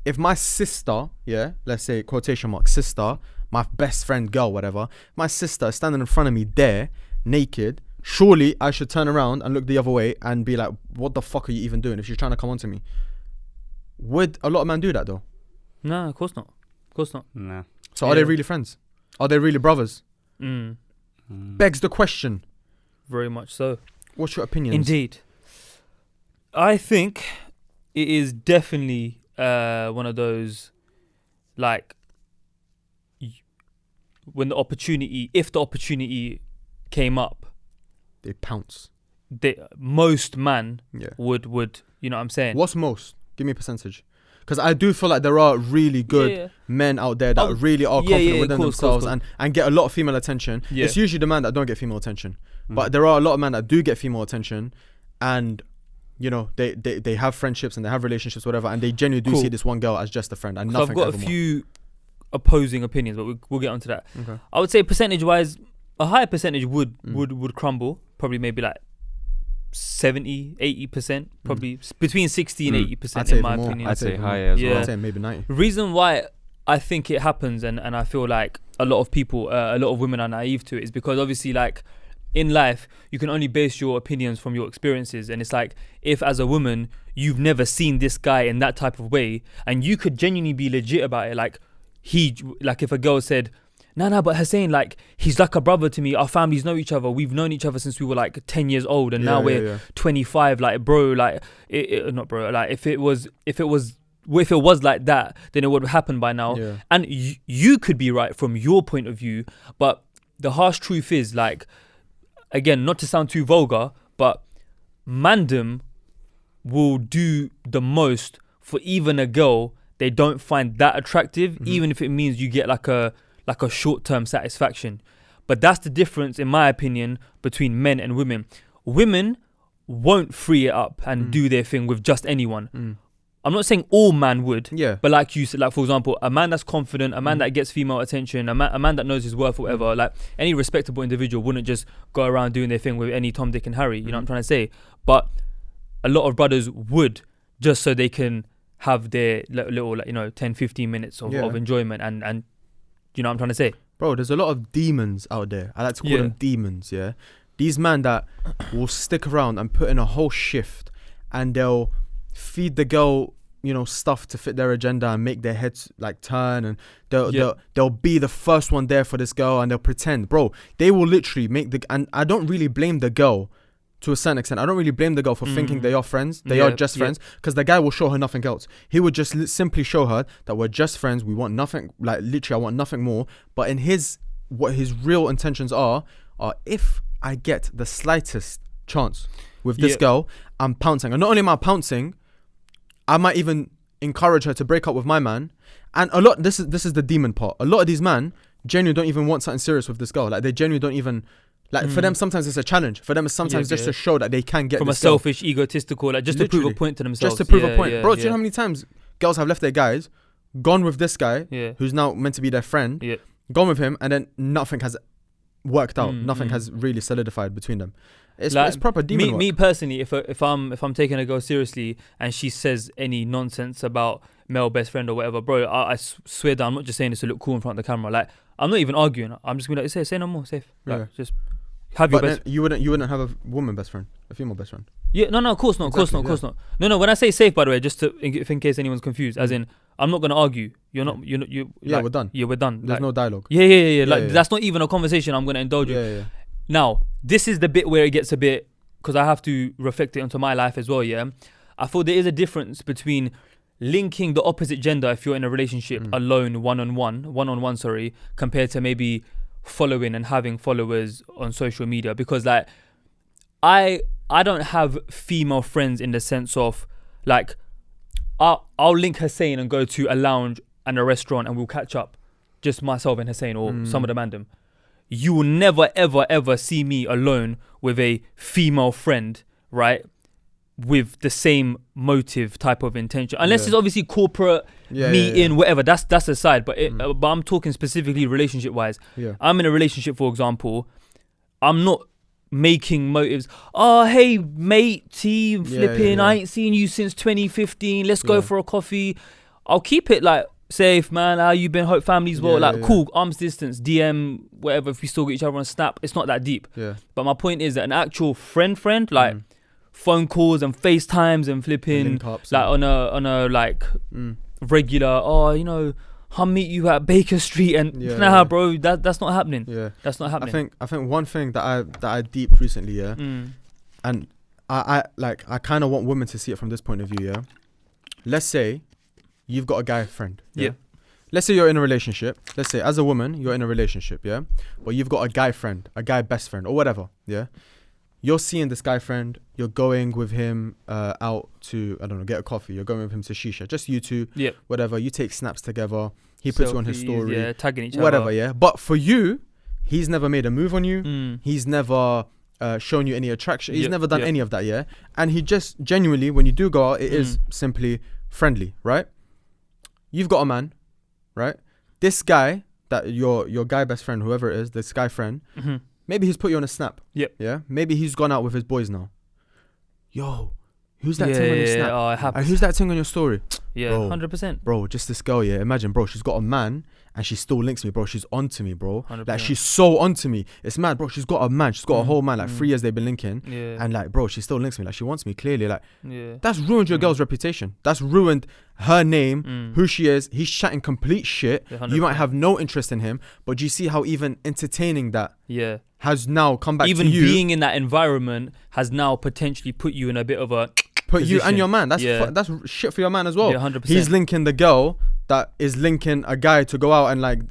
If my sister, yeah, let's say quotation mark, sister, my best friend, girl, whatever, my sister is standing in front of me there, naked, surely I should turn around and look the other way and be like, what the fuck are you even doing if she's trying to come on to me? Would a lot of men do that though? No, of course not. Of course not. Nah. So are they really friends? Are they really brothers? Begs the question. Very much so. What's your opinion? Indeed. I think it is definitely one of those, like, when the opportunity, if the opportunity came up, They pounce. Most man Yeah. would, you know what I'm saying? What's most? Give me a percentage. Because I do feel like there are really good men out there that really are confident within themselves and get a lot of female attention. Yeah. It's usually the men that don't get female attention. But there are a lot of men that do get female attention, and you know they have friendships and they have relationships, whatever, and they genuinely do see this one girl as just a friend and So nothing. I've got a few opposing opinions, but we'll get onto that. Okay. I would say percentage-wise, a higher percentage would crumble. Probably maybe like 70, 80%. Probably between 60 and 80% in my opinion. I'd say higher as well. I'd say maybe 90. Reason why I think it happens and I feel like a lot of people, a lot of women are naive to it is because obviously, like, in life, you can only base your opinions from your experiences. And it's like, if as a woman, you've never seen this guy in that type of way, and you could genuinely be legit about it, like if a girl said, no, but Hussein, like, he's like a brother to me. Our families know each other. We've known each other since we were like 10 years old, and now we're 25. Like, bro, like, not bro. Like, if it was like that, then it would have happened by now. Yeah. And you could be right from your point of view, but the harsh truth is, like, again, not to sound too vulgar, but mandem will do the most for even a girl they don't find that attractive, even if it means you get like a short-term satisfaction. But that's the difference, in my opinion, between men and women. Women won't free it up and do their thing with just anyone. I'm not saying all man would, but like you said, like, for example, a man that's confident, a man that gets female attention, a man that knows his worth or whatever, like, any respectable individual wouldn't just go around doing their thing with any Tom, Dick and Harry, you know what I'm trying to say? But a lot of brothers would, just so they can have their little, like, you know, 10, 15 minutes of enjoyment and you know what I'm trying to say? Bro, there's a lot of demons out there. I like to call them demons, yeah? These men that will stick around and put in a whole shift, and they'll feed the girl, you know, stuff to fit their agenda and make their heads like turn, and they'll be the first one there for this girl, and they'll pretend. Bro, they will literally make and I don't really blame the girl to a certain extent. I don't really blame the girl for thinking they are friends. They are just friends, because the guy will show her nothing else. He would just simply show her that we're just friends. We want nothing, like, literally I want nothing more. But in what his real intentions are if I get the slightest chance with this girl, I'm pouncing. And not only am I pouncing, I might even encourage her to break up with my man. And a lot, this is the demon part. A lot of these men genuinely don't even want something serious with this girl. Like, they genuinely don't even, like, for them sometimes it's a challenge. For them it's sometimes just to show that they can get from this a selfish, egotistical, like, just literally, to prove a point to themselves. Just to prove a point. Bro, do you know how many times girls have left their guys, gone with this guy, who's now meant to be their friend, gone with him, and then nothing has worked out. Nothing has really solidified between them. It's proper demon work. Me personally, if I'm taking a girl seriously and she says any nonsense about male best friend or whatever, bro, I swear that I'm not just saying this to look cool in front of the camera. Like, I'm not even arguing. I'm just gonna like, say no more, safe. Like, just have your best. You wouldn't have a woman best friend, a female best friend. Yeah, no, of course not, of course not. No, when I say safe, by the way, just in case anyone's confused, as in, I'm not gonna argue. You're not. We're done. Yeah, we're done. There's no dialogue. Yeah. Like, that's not even a conversation I'm gonna indulge in. Yeah. Now, this is the bit where it gets a bit, because I have to reflect it onto my life as well, yeah? I feel there is a difference between linking the opposite gender, if you're in a relationship alone, one-on-one, compared to maybe following and having followers on social media. Because, like, I don't have female friends in the sense of, like, I'll link Hussein and go to a lounge and a restaurant and we'll catch up, just myself and Hussein or some of the mandem. you will never, ever, ever see me alone with a female friend, right? With the same motive type of intention, unless it's obviously corporate meeting, whatever. That's aside. But but I'm talking specifically relationship wise. Yeah. I'm in a relationship, for example. I'm not making motives. Oh, hey mate, flipping. I ain't seen you since 2015. Let's go for a coffee. I'll keep it like safe, man. How you been? Hope family's well. Cool. Arm's distance, DM, whatever. If we still get each other on Snap, it's not that deep. Yeah. But my point is that an actual friend, like. Phone calls and FaceTimes and flipping like on a like regular. Oh, you know, I'll meet you at Baker Street and bro, that's not happening. Yeah, that's not happening. I think one thing that I deeped recently, and I kind of want women to see it from this point of view. Yeah, let's say you've got a guy friend. Yeah. Let's say you're in a relationship. Let's say as a woman you're in a relationship. Yeah, but you've got a guy friend, a guy best friend, or whatever. Yeah. You're seeing this guy friend, you're going with him out to, I don't know, get a coffee. You're going with him to shisha. Just you two, whatever. You take snaps together. He puts you on his story. Tagging each whatever, other. yeah. But for you, he's never made a move on you. He's never shown you any attraction. He's never done any of that, yeah. And he just genuinely, when you do go out, it is simply friendly, right? You've got a man, right? This guy, that your guy best friend, whoever it is, this guy friend, maybe he's put you on a snap. Yep. Yeah. Maybe he's gone out with his boys now. Yo, who's that thing on your snap? Oh, it happens. Who's that thing on your story? Yeah, 100%. Bro, just this girl, yeah. Imagine, bro, she's got a man and she still links me, bro. She's onto me, bro. 100%. Like, she's so onto me. It's mad, bro. She's got a man. She's got a whole man. Like, 3 years they've been linking. Yeah. And, like, bro, she still links me. Like, she wants me clearly. Like, that's ruined your girl's reputation. That's ruined her name, who she is. He's chatting complete shit. Yeah, you might have no interest in him. But do you see how even entertaining that has now come back even to you? Even being in that environment has now potentially put you in a bit of a position. You and your man. That's that's shit for your man as well. 100%. He's linking the girl that is linking a guy to go out and like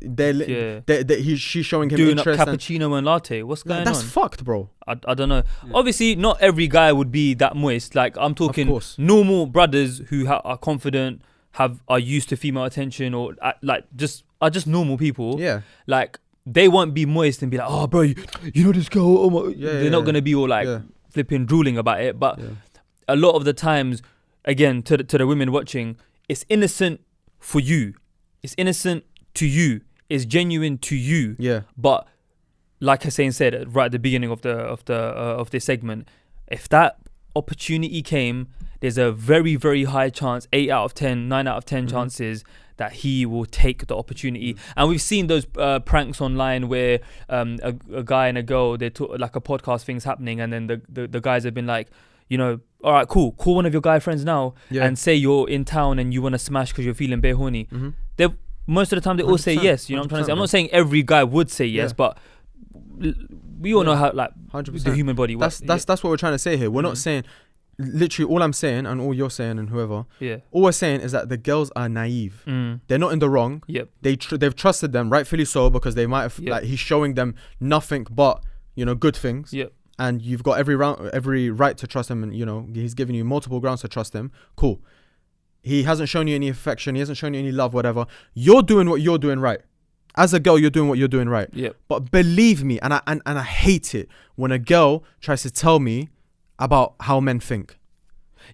she's showing him doing interest. Doing a cappuccino and latte. What's going on? That's fucked, bro. I don't know. Yeah. Obviously, not every guy would be that moist. Like, I'm talking normal brothers who are confident, are used to female attention, or are just normal people. Yeah. Like, they won't be moist and be like, oh, bro, you know this girl. Oh my. They're not gonna be all like flipping drooling about it. But a lot of the times, again, to the women watching, it's innocent for you. It's innocent to you. It's genuine to you. Yeah. But like Hussein said right at the beginning of this segment, if that opportunity came, there's a very, very high chance, 8 out of 10, 9 out of 10 chances that he will take the opportunity. And we've seen those pranks online where a guy and a girl, they talk, like a podcast thing's happening, and then the guys have been like, you know, all right, cool. Call one of your guy friends now and say you're in town and you want to smash because you're feeling bare horny. Most of the time they all say yes. You know what I'm trying to say? I'm not saying every guy would say yes, but we all know how like 100%. The human body works. That's what we're trying to say here. We're not saying, literally all I'm saying and all you're saying and whoever, all we're saying is that the girls are naive. They're not in the wrong. They've trusted them, rightfully so, because they might have like, he's showing them nothing but, you know, good things. And you've got every right to trust him, and you know he's giving you multiple grounds to trust him. Cool. He hasn't shown you any affection. He hasn't shown you any love. Whatever. You're doing what you're doing right. As a girl, you're doing what you're doing right. But believe me, and I hate it when a girl tries to tell me about how men think.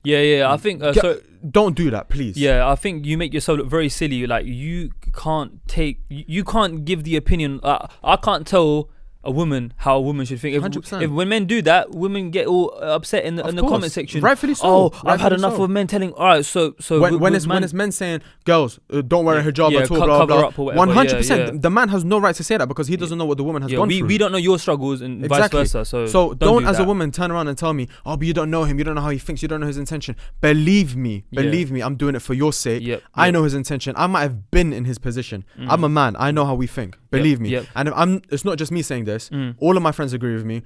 I think so. Don't do that, please. I think you make yourself look very silly. Like, you can't give the opinion. I can't tell a woman how a woman should think. 100%. If when men do that, women get all upset in the comment section. Rightfully so. Oh, I've had enough of men telling. All right, so when it's men saying, girls, don't wear a hijab at all, blah blah blah. 100%. The man has no right to say that because he doesn't know what the woman has gone through. We don't know your struggles and vice versa. So don't as a woman turn around and tell me, oh, but you don't know him, you don't know how he thinks, you don't know his intention. Believe me, I'm doing it for your sake. I know his intention. I might have been in his position. I'm a man. I know how we think. Believe me. And it's not just me saying this. All of my friends agree with me.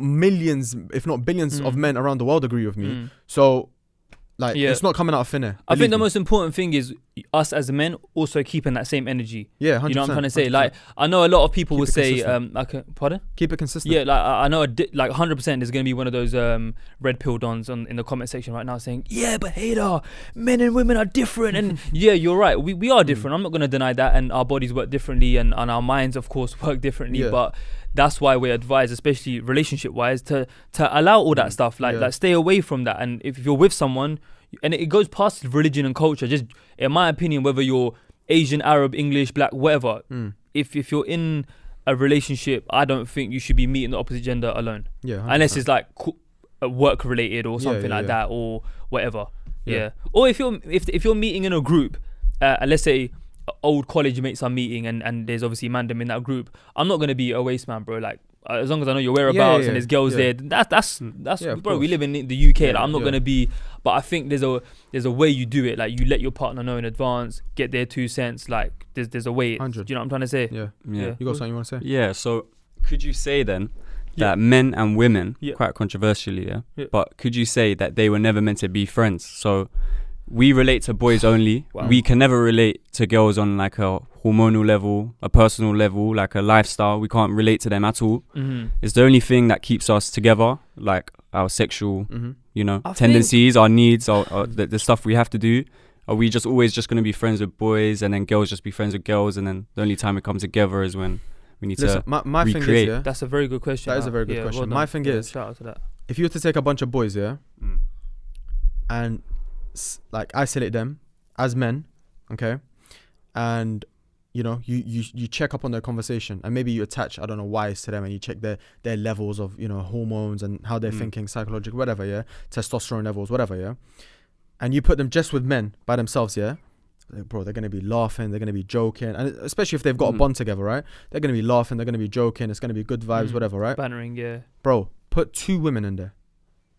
Millions, if not billions, of men around the world agree with me. So, like, it's not coming out of thin air. I think the most important thing is us as men also keeping that same energy. Yeah, 100%. You know what I'm trying to say? 100%. Like, I know a lot of people Keep will it say, consistent. pardon? Keep it consistent. Yeah, like I know, like 100%, there's gonna be one of those red pill dons in the comment section right now saying, yeah, but hater, men and women are different, and yeah, you're right, we are different. I'm not gonna deny that, and our bodies work differently, and our minds, of course, work differently. Yeah. But that's why we're advised, especially relationship wise, to allow all that stuff. Like stay away from that. And if you're with someone, and it goes past religion and culture, just in my opinion, whether you're Asian, Arab, English, black, whatever, if you're in a relationship, I don't think you should be meeting the opposite gender alone. Yeah, 100%. Unless it's like work related or something like that, or whatever. Yeah. Or if you're meeting in a group, and let's say old college mates are meeting, and there's obviously mandem in that group, I'm not gonna be a waste man, bro. Like, as long as I know your whereabouts and there's girls there, that's bro. We live in the UK. Like, I'm not gonna be, but I think there's a way you do it. Like, you let your partner know in advance, get their 2 cents. Like, there's a way. 100. Do you know what I'm trying to say? Yeah. Yeah. You got something you want to say? Yeah, so could you say then that men and women, quite controversially, but could you say that they were never meant to be friends? So we relate to boys only. Wow. We can never relate to girls on like a hormonal level, a personal level, like a lifestyle. We can't relate to them at all. It's the only thing that keeps us together, like our sexual, tendencies, our needs, the stuff we have to do. Are we just always just going to be friends with boys, and then girls just be friends with girls, and then the only time we come together is when we need to my recreate? thing is, That's a very good question. That is a very good question. Well my thing is, shout out to that. if you were to take a bunch of boys, and like isolate them as men, okay, and you check up on their conversation, and maybe you attach, I don't know, whys to them, and you check their levels of hormones and how they're thinking, psychological, whatever, testosterone levels, whatever, and you put them just with men by themselves, bro, they're gonna be laughing, they're gonna be joking, and especially if they've got a bond together, right? They're gonna be laughing, they're gonna be joking, it's gonna be good vibes, whatever, right? Bannering, Bro, put 2 women in there,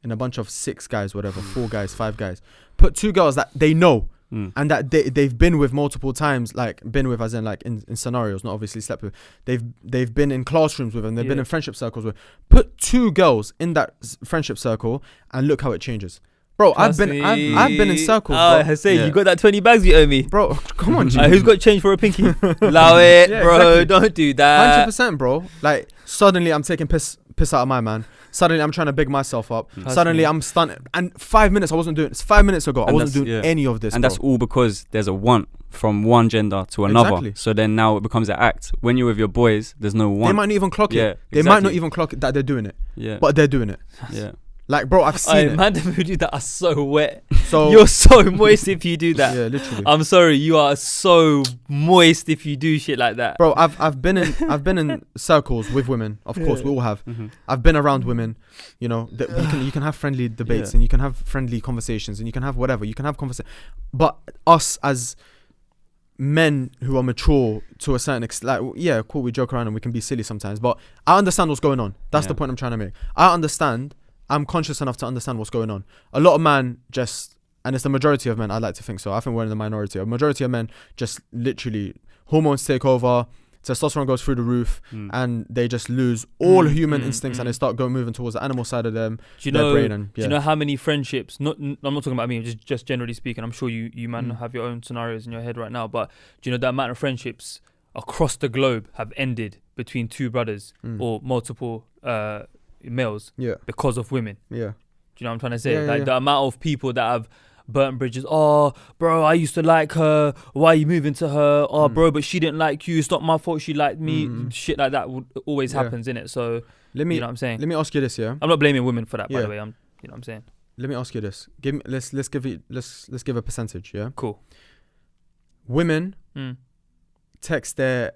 in a bunch of 6 guys, whatever, 4 guys, 5 guys. Put 2 girls that they know and that they've been with multiple times, like been with as in like in scenarios, not obviously slept with. They've been in classrooms with them, they've been in friendship circles with. Put 2 girls in that friendship circle and look how it changes. Bro, I've been in circles. Oh, I say you got that 20 bags you owe me, bro. Come on, G. Who's got change for a pinky? Allow it, bro. Exactly. Don't do that. 100%, bro. Like, suddenly I'm taking piss out of my man. Suddenly I'm trying to big myself up. Suddenly I'm stunned. And 5 minutes I wasn't doing. It's 5 minutes ago I wasn't doing any of this. And bro. that's all because there's a want from one gender to another. Exactly. So then now it becomes an act. When you're with your boys, there's no want. They might not even clock it. They might not even clock it that they're doing it. Yeah. But they're doing it. Yeah. Like, bro, I've seen it. Man, who do that are so wet. So you're so moist if you do that. Yeah, literally. I'm sorry, you are so moist if you do shit like that. Bro, I've been in circles with women. Of course, we all have. I've been around women. You can have friendly debates and you can have friendly conversations and you can have whatever. You can have conversation. But us as men who are mature to a certain extent, like, cool, we joke around and we can be silly sometimes. But I understand what's going on. That's the point I'm trying to make. I understand. I'm conscious enough to understand what's going on. A lot of men and it's the majority of men, I'd like to think so. I think we're in the minority. A majority of men just literally, hormones take over, testosterone goes through the roof, and they just lose all human instincts and they start moving towards the animal side of them, their brain. And, do you know how many friendships, I'm not talking about me, just generally speaking, I'm sure you man have your own scenarios in your head right now, but do you know that amount of friendships across the globe have ended between 2 brothers or multiple males because of women? Do you know what I'm trying to say? The amount of people that have burnt bridges. Oh, bro, I used to like her. Why are you moving to her? Oh, bro, but she didn't like you. It's not my fault she liked me. Shit like that always happens, innit? So, you know what I'm saying? Let me ask you this, I'm not blaming women for that, by the way. You know what I'm saying? Let me ask you this. Let's give a percentage, Cool. Women text their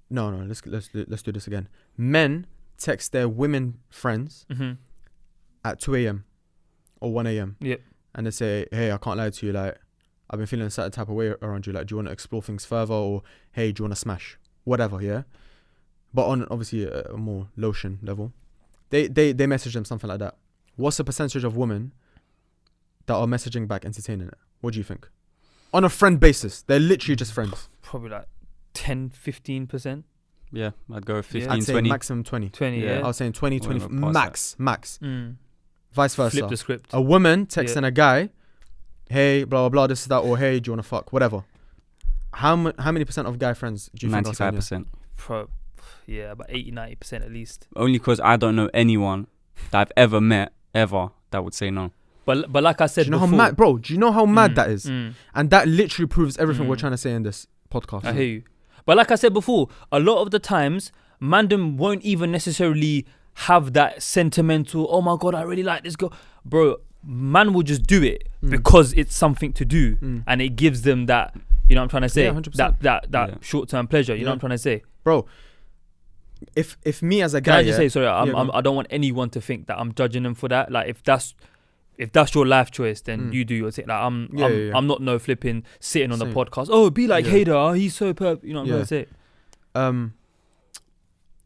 let's do this again. Men text their women friends at 2 a.m. or 1 a.m. Yep. And they say, hey, I can't lie to you, like, I've been feeling a certain type of way around you, like, do you want to explore things further, or hey, do you want to smash, whatever, but on obviously a more lotion level, they message them something like that. What's the percentage of women that are messaging back entertaining it? What do you think? On a friend basis, they're literally just friends. Probably like 10-15%. Yeah, I'd go 15, I'd say 20. maximum 20. 20, I was saying 20, 20, max. Vice versa. Flip the script. A woman texting a guy hey, blah blah blah, this is that, or hey, do you wanna fuck, whatever. How many percent of guy friends do you think are saying yes? 95%. Yeah, about 80-90% at least. Only because I don't know anyone that I've ever met that would say no. But like I said, do you know before, how mad, bro? Do you know how mad that is? Mm. And that literally proves everything we're trying to say in this podcast. I hear you. But like I said before, a lot of the times, mandem won't even necessarily have that sentimental, oh my God, I really like this girl. Bro, man will just do it because it's something to do. And it gives them that, you know what I'm trying to say? Yeah, 100%. That short-term pleasure, you know what I'm trying to say? Bro, if me as a Can guy... I just say, sorry, I don't want anyone to think that I'm judging them for that. Like, if that's your life choice, then you do your thing. Like, I'm not no flipping sitting on the podcast. Oh, be like Hader. He's so perp. You know what I'm trying to say?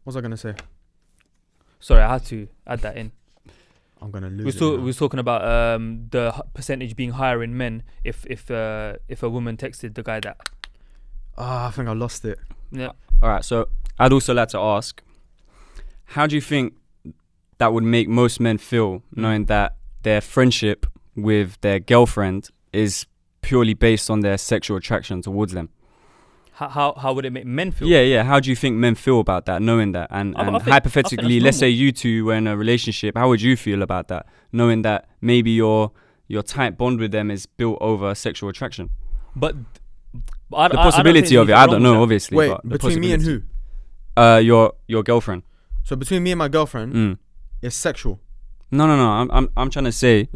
What was I gonna say? Sorry, I had to add that in. I'm gonna lose. We was talking about the percentage being higher in men if a woman texted the guy that. I think I lost it. Yeah. All right. So I'd also like to ask, how do you think that would make most men feel knowing that their friendship with their girlfriend is purely based on their sexual attraction towards them? How would it make men feel? Yeah. How do you think men feel about that, knowing that? And hypothetically, let's say you two were in a relationship, how would you feel about that, knowing that maybe your tight bond with them is built over sexual attraction? But the possibility of it, I don't know, obviously. Wait, but between me and who? Your girlfriend. So between me and my girlfriend, it's sexual. No. I'm trying to say,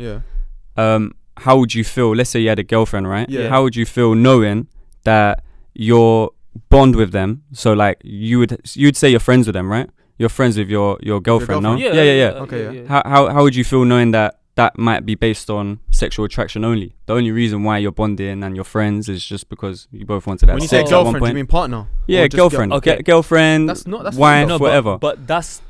how would you feel? Let's say you had a girlfriend, right? Yeah. How would you feel knowing that your bond with them? So like you'd say you're friends with them, right? You're friends with your girlfriend, no? Yeah. Okay. Yeah. How would you feel knowing that might be based on sexual attraction only? The only reason why you're bonding and you're friends is just because you both wanted that. When you say sex at one girlfriend, do point. you mean partner? Yeah, girlfriend. Okay. Girlfriend. That's wife, not, whatever. But that's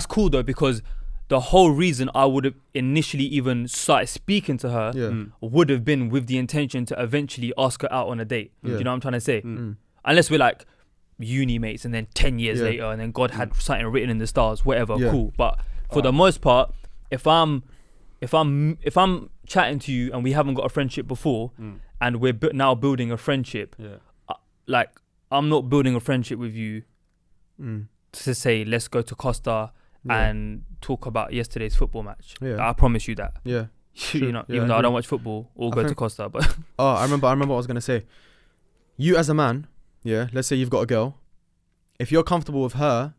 cool though, because the whole reason I would have initially even started speaking to her would have been with the intention to eventually ask her out on a date. Do you know what I'm trying to say? Unless we're like uni mates and then 10 years later and then God had something written in the stars, whatever, cool. But for the most part, if I'm chatting to you and we haven't got a friendship before and we're now building a friendship, like I'm not building a friendship with you to say let's go to Costa and talk about yesterday's football match. I promise you that. You know, even though I don't watch football or go to Costa, but I remember what I was gonna say. You as a man, let's say you've got a girl. If you're comfortable with her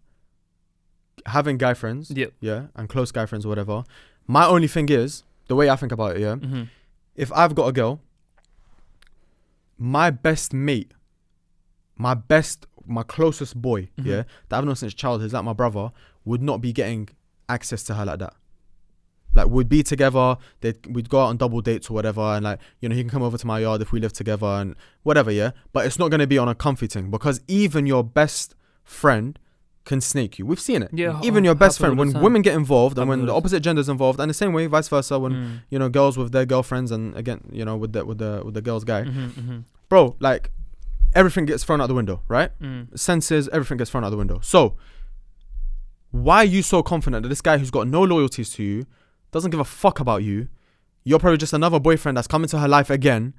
having guy friends, and close guy friends or whatever, my only thing is, the way I think about it, if I've got a girl, my best mate, my closest boy, that I've known since childhood, like my brother, would not be getting access to her like that. Like, we'd be together, we'd go out on double dates or whatever, and like, you know, he can come over to my yard if we live together and whatever, but it's not going to be on a comfy thing, because even your best friend can snake you. We've seen it. Even your best friend, when women get involved and when the opposite gender's involved, and the same way vice versa when you know, girls with their girlfriends and again, you know, with the girl's guy, bro, like everything gets thrown out the window, right? Senses, everything gets thrown out the window. So why are you so confident that this guy who's got no loyalties to you, doesn't give a fuck about you, you're probably just another boyfriend that's come into her life again,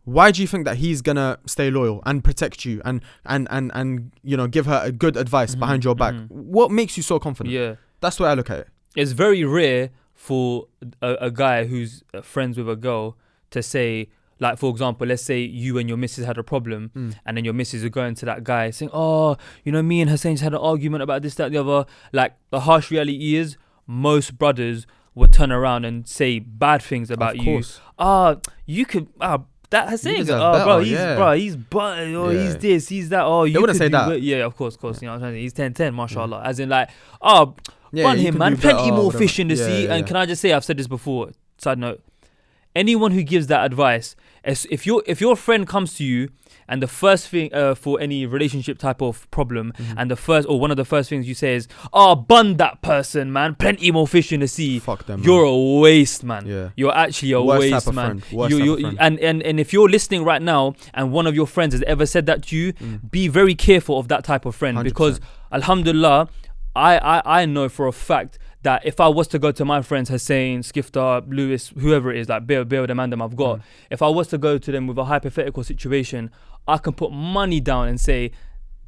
why do you think that he's gonna stay loyal and protect you and you know, give her a good advice behind your back? What makes you so confident? That's the way I look at it. It's very rare for a guy who's friends with a girl to say, like, for example, let's say you and your missus had a problem and then your missus are going to that guy saying, oh, you know, me and Hussein just had an argument about this, that, the other. Like, the harsh reality is most brothers would turn around and say bad things about you. You could, that Hussein, he's buttered, or he's this, he's that. Oh, you wouldn't say that. Yeah, of course. You know what I'm saying? He's 10-10, mashallah. As in, like, run him, man. Plenty more fish in the sea. And can I just say, I've said this before, side note, anyone who gives that advice, if your friend comes to you and the first thing for any relationship type of problem, and one of the first things you say is, bun that person, man, plenty more fish in the sea. Fuck them, you're man. A waste, man. You're actually a Worst waste, type of man. friend. And if you're listening right now and one of your friends has ever said that to you, be very careful of that type of friend 100%. Because alhamdulillah, I know for a fact that if I was to go to my friends, Hussein, Skifter, Lewis, whoever it is, like Bill, the man them I've got, if I was to go to them with a hypothetical situation, I can put money down and say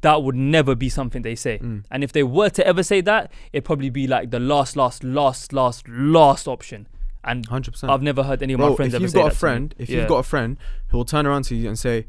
that would never be something they say. And if they were to ever say that, it'd probably be like the last option. And 100%. I've never heard any of my friends ever say that to me. If you've got a friend who will turn around to you and say,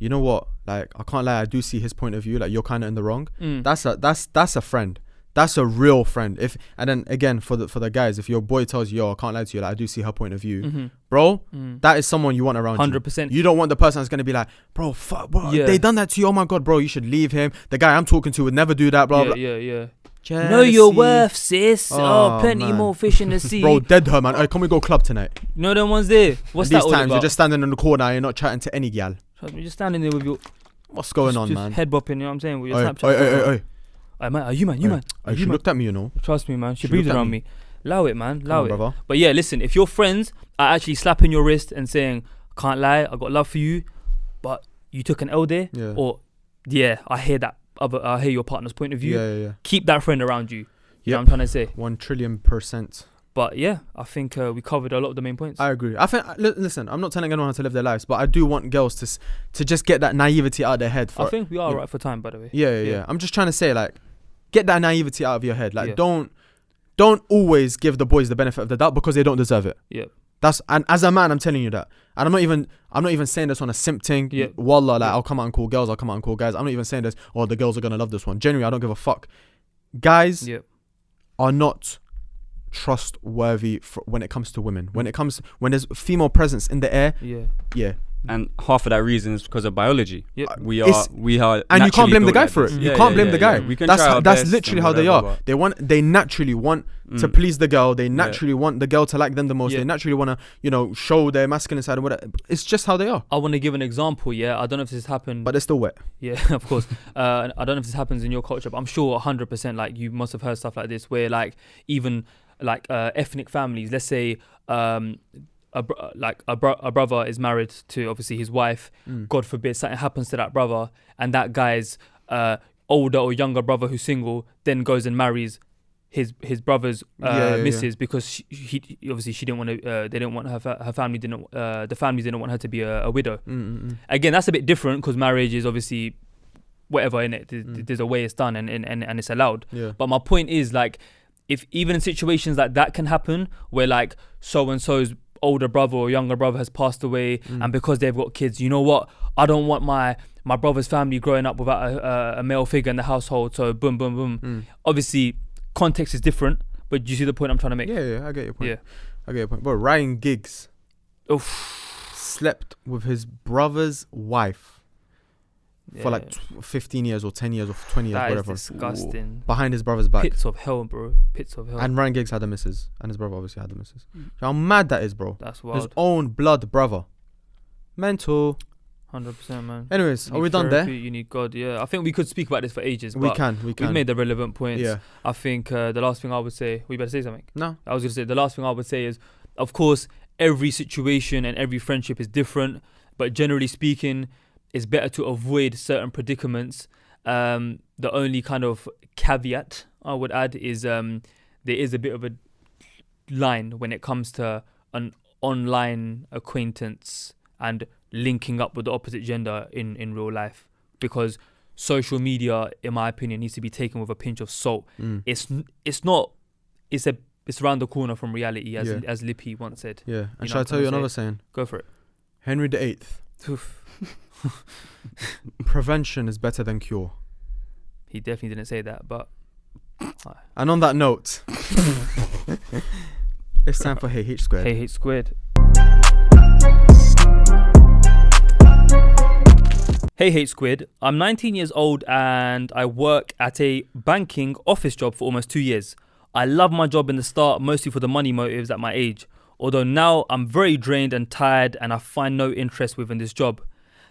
you know what, like, I can't lie, I do see his point of view, like, you're kind of in the wrong. That's a friend. That's a real friend. And then again, for the guys, if your boy tells you, yo, I can't lie to you, like, I do see her point of view, bro, that is someone you want around 100%. you. You don't want the person that's going to be like, bro, fuck, bro, they done that to you, oh my God, bro, you should leave him. The guy I'm talking to would never do that, bro. Yeah. Jealousy. Know your worth, sis. Plenty more fish in the sea. Bro, dead her, man. Hey, can we go club tonight? No, them ones there. What's and that these all times about? you're just standing in the corner and you're not chatting to any gal. You're just standing there with your... What's going on, just man? Head bopping, you know what I'm saying? With your Snapchat. Hey. Hey, man, are you man? She looked at me, you know. Trust me, man. She breathed around me. Allow it, man. Allow it. Brother. But yeah, listen, if your friends are actually slapping your wrist and saying, can't lie, I got love for you, but you took an L there, or, I hear that. I hear your partner's point of view. Yeah. Keep that friend around you. You know what I'm trying to say? 1 trillion%. But yeah, I think we covered a lot of the main points. I agree. I think, listen, I'm not telling anyone how to live their lives, but I do want girls to just get that naivety out of their head. I think we are right for time, by the way. Yeah. I'm just trying to say, like, get that naivety out of your head. Like, don't always give the boys the benefit of the doubt because they don't deserve it. Yeah. And as a man, I'm telling you that. And I'm not even saying this on a simp thing. Yeah. Wallah, like, I'll come out and call girls, I'll come out and call guys. I'm not even saying this, the girls are gonna love this one. Genuinely, I don't give a fuck. Guys are not trustworthy when it comes to women. When there's female presence in the air, and half of that reason is because of biology. We are and you can't blame the guy for it. You can't blame the guy. We can that's literally how they are. They naturally want to please the girl. They naturally want the girl to like them the most. They naturally want to, show their masculine side and whatever. It's just how they are. I want to give an example. I don't know if this happened, but they're still wet. Yeah, of course. I don't know if this happens in your culture, but I'm sure 100% like you must have heard stuff like this where like even like ethnic families, let's say a brother is married to obviously his wife. God forbid something happens to that brother, and that guy's older or younger brother who's single then goes and marries his brother's missus because she obviously she didn't want to. They didn't want her family didn't. The family didn't want her to be a widow. Again, that's a bit different because marriage is obviously whatever in it. There's a way it's done and it's allowed. But my point is like, if even in situations like that can happen where like so and so's older brother or younger brother has passed away, and because they've got kids, you know what? I don't want my brother's family growing up without a male figure in the household. So boom, boom, boom. Obviously, context is different, but do you see the point I'm trying to make? Yeah, I get your point. I get your point. But Ryan Giggs slept with his brother's wife for like 15 years or 10 years or 20 years, whatever. That is disgusting. Behind his brother's back. Pits of hell, bro. Pits of hell. And Ryan Giggs had a missus, and his brother obviously had a missus. How mad that is, bro. That's wild. His own blood brother. Mental. 100%, man. Anyways, are we done there? You need God, yeah. I think we could speak about this for ages. We but can. We've made the relevant points. Yeah. I think the last thing I would say, we better say something. No. I was going to say, the last thing I would say is, of course, every situation and every friendship is different, but generally speaking, it's better to avoid certain predicaments. The only kind of caveat I would add is there is a bit of a line when it comes to an online acquaintance and linking up with the opposite gender in real life, because social media, in my opinion, needs to be taken with a pinch of salt. It's around the corner from reality, as Lippy once said. Yeah, and shall I tell you another saying? Go for it. Henry VIII. Prevention is better than cure. He definitely didn't say that, but and on that note, it's time for HSquared. HSquared. Hey HSquared, I'm 19 years old and I work at a banking office job for almost 2 years. I love my job in the start, mostly for the money motives at my age. Although now I'm very drained and tired and I find no interest within this job.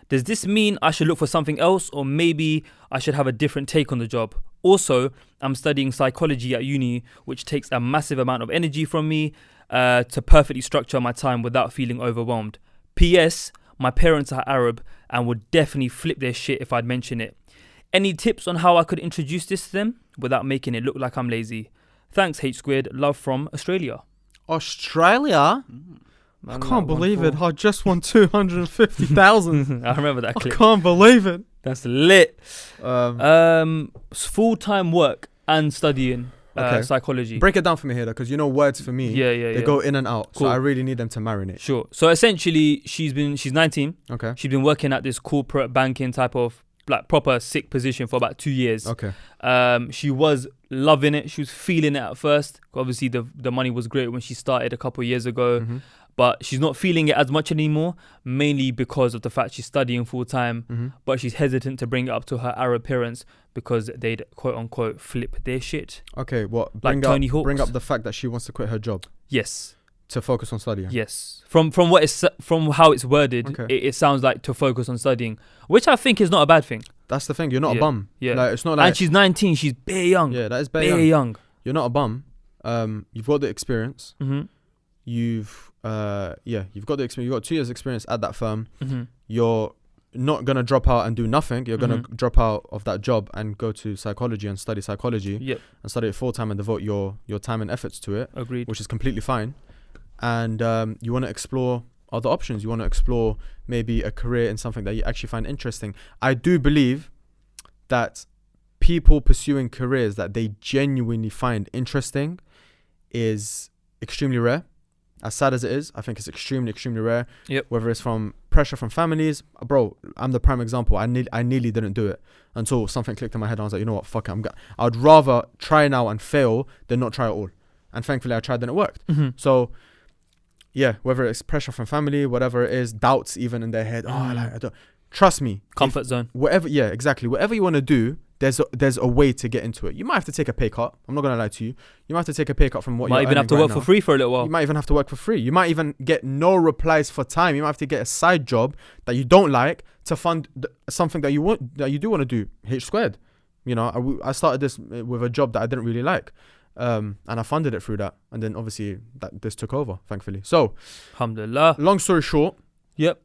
Does this mean I should look for something else, or maybe I should have a different take on the job? Also, I'm studying psychology at uni, which takes a massive amount of energy from me to perfectly structure my time without feeling overwhelmed. P.S. My parents are Arab and would definitely flip their shit if I'd mention it. Any tips on how I could introduce this to them without making it look like I'm lazy? Thanks, HSquared. Love from Australia. Australia? I can't believe it. I just won 250,000. I remember that clip. I can't believe it. That's lit. Full-time work and studying psychology. Break it down for me here, though, because words for me, they go in and out. Cool. So I really need them to marinate. Sure. So essentially, she's 19. Okay. She's been working at this corporate banking type of like proper sick position for about 2 years. Okay. She was loving it. She was feeling it at first. Obviously, the money was great when she started a couple of years ago. Mm-hmm. But she's not feeling it as much anymore, mainly because of the fact she's studying full time. Mm-hmm. But she's hesitant to bring it up to her Arab parents because they'd quote unquote flip their shit. Okay, what? Like Tony Hawk's. Bring up the fact that she wants to quit her job Yes. to focus on studying. Yes. From how it's worded, Okay. it sounds like to focus on studying, which I think is not a bad thing. That's the thing. You're not a bum. Yeah. Like, it's not like. And she's 19. She's bare young. Yeah, that is bare Bare young. young. You're not a bum. You've got the experience. Mm-hmm. You've got the experience. You've got 2 years experience at that firm. Mm-hmm. You're not gonna drop out and do nothing. You're gonna drop out of that job and go to psychology and study psychology. Yep. And study it full time and devote your time and efforts to it, Agreed. which is completely fine. And you want to explore other options. You want to explore maybe a career in something that you actually find interesting. I do believe that people pursuing careers that they genuinely find interesting is extremely rare. As sad as it is, I think it's extremely, extremely rare. Yep. Whether it's from pressure from families, bro, I'm the prime example. I nearly didn't do it until something clicked in my head. And I was like, you know what, fuck it. I'd rather try now and fail than not try at all. And thankfully, I tried and it worked. Mm-hmm. So, yeah, whether it's pressure from family, whatever it is, doubts even in their head. I don't. Trust me. Comfort zone. Whatever you want to do, there's a way to get into it. You might have to take a pay cut. I'm not gonna lie to you. You might have to take a pay cut from what you're Might even have to earning work right for now. free for a little while. You might even have to work for free. You might even get no replies for time. You might have to get a side job that you don't like to fund something that you do want to do. HSquared. I started this with a job that I didn't really like, and I funded it through that. And then obviously this took over, thankfully. So, Alhamdulillah. long story short. Yep.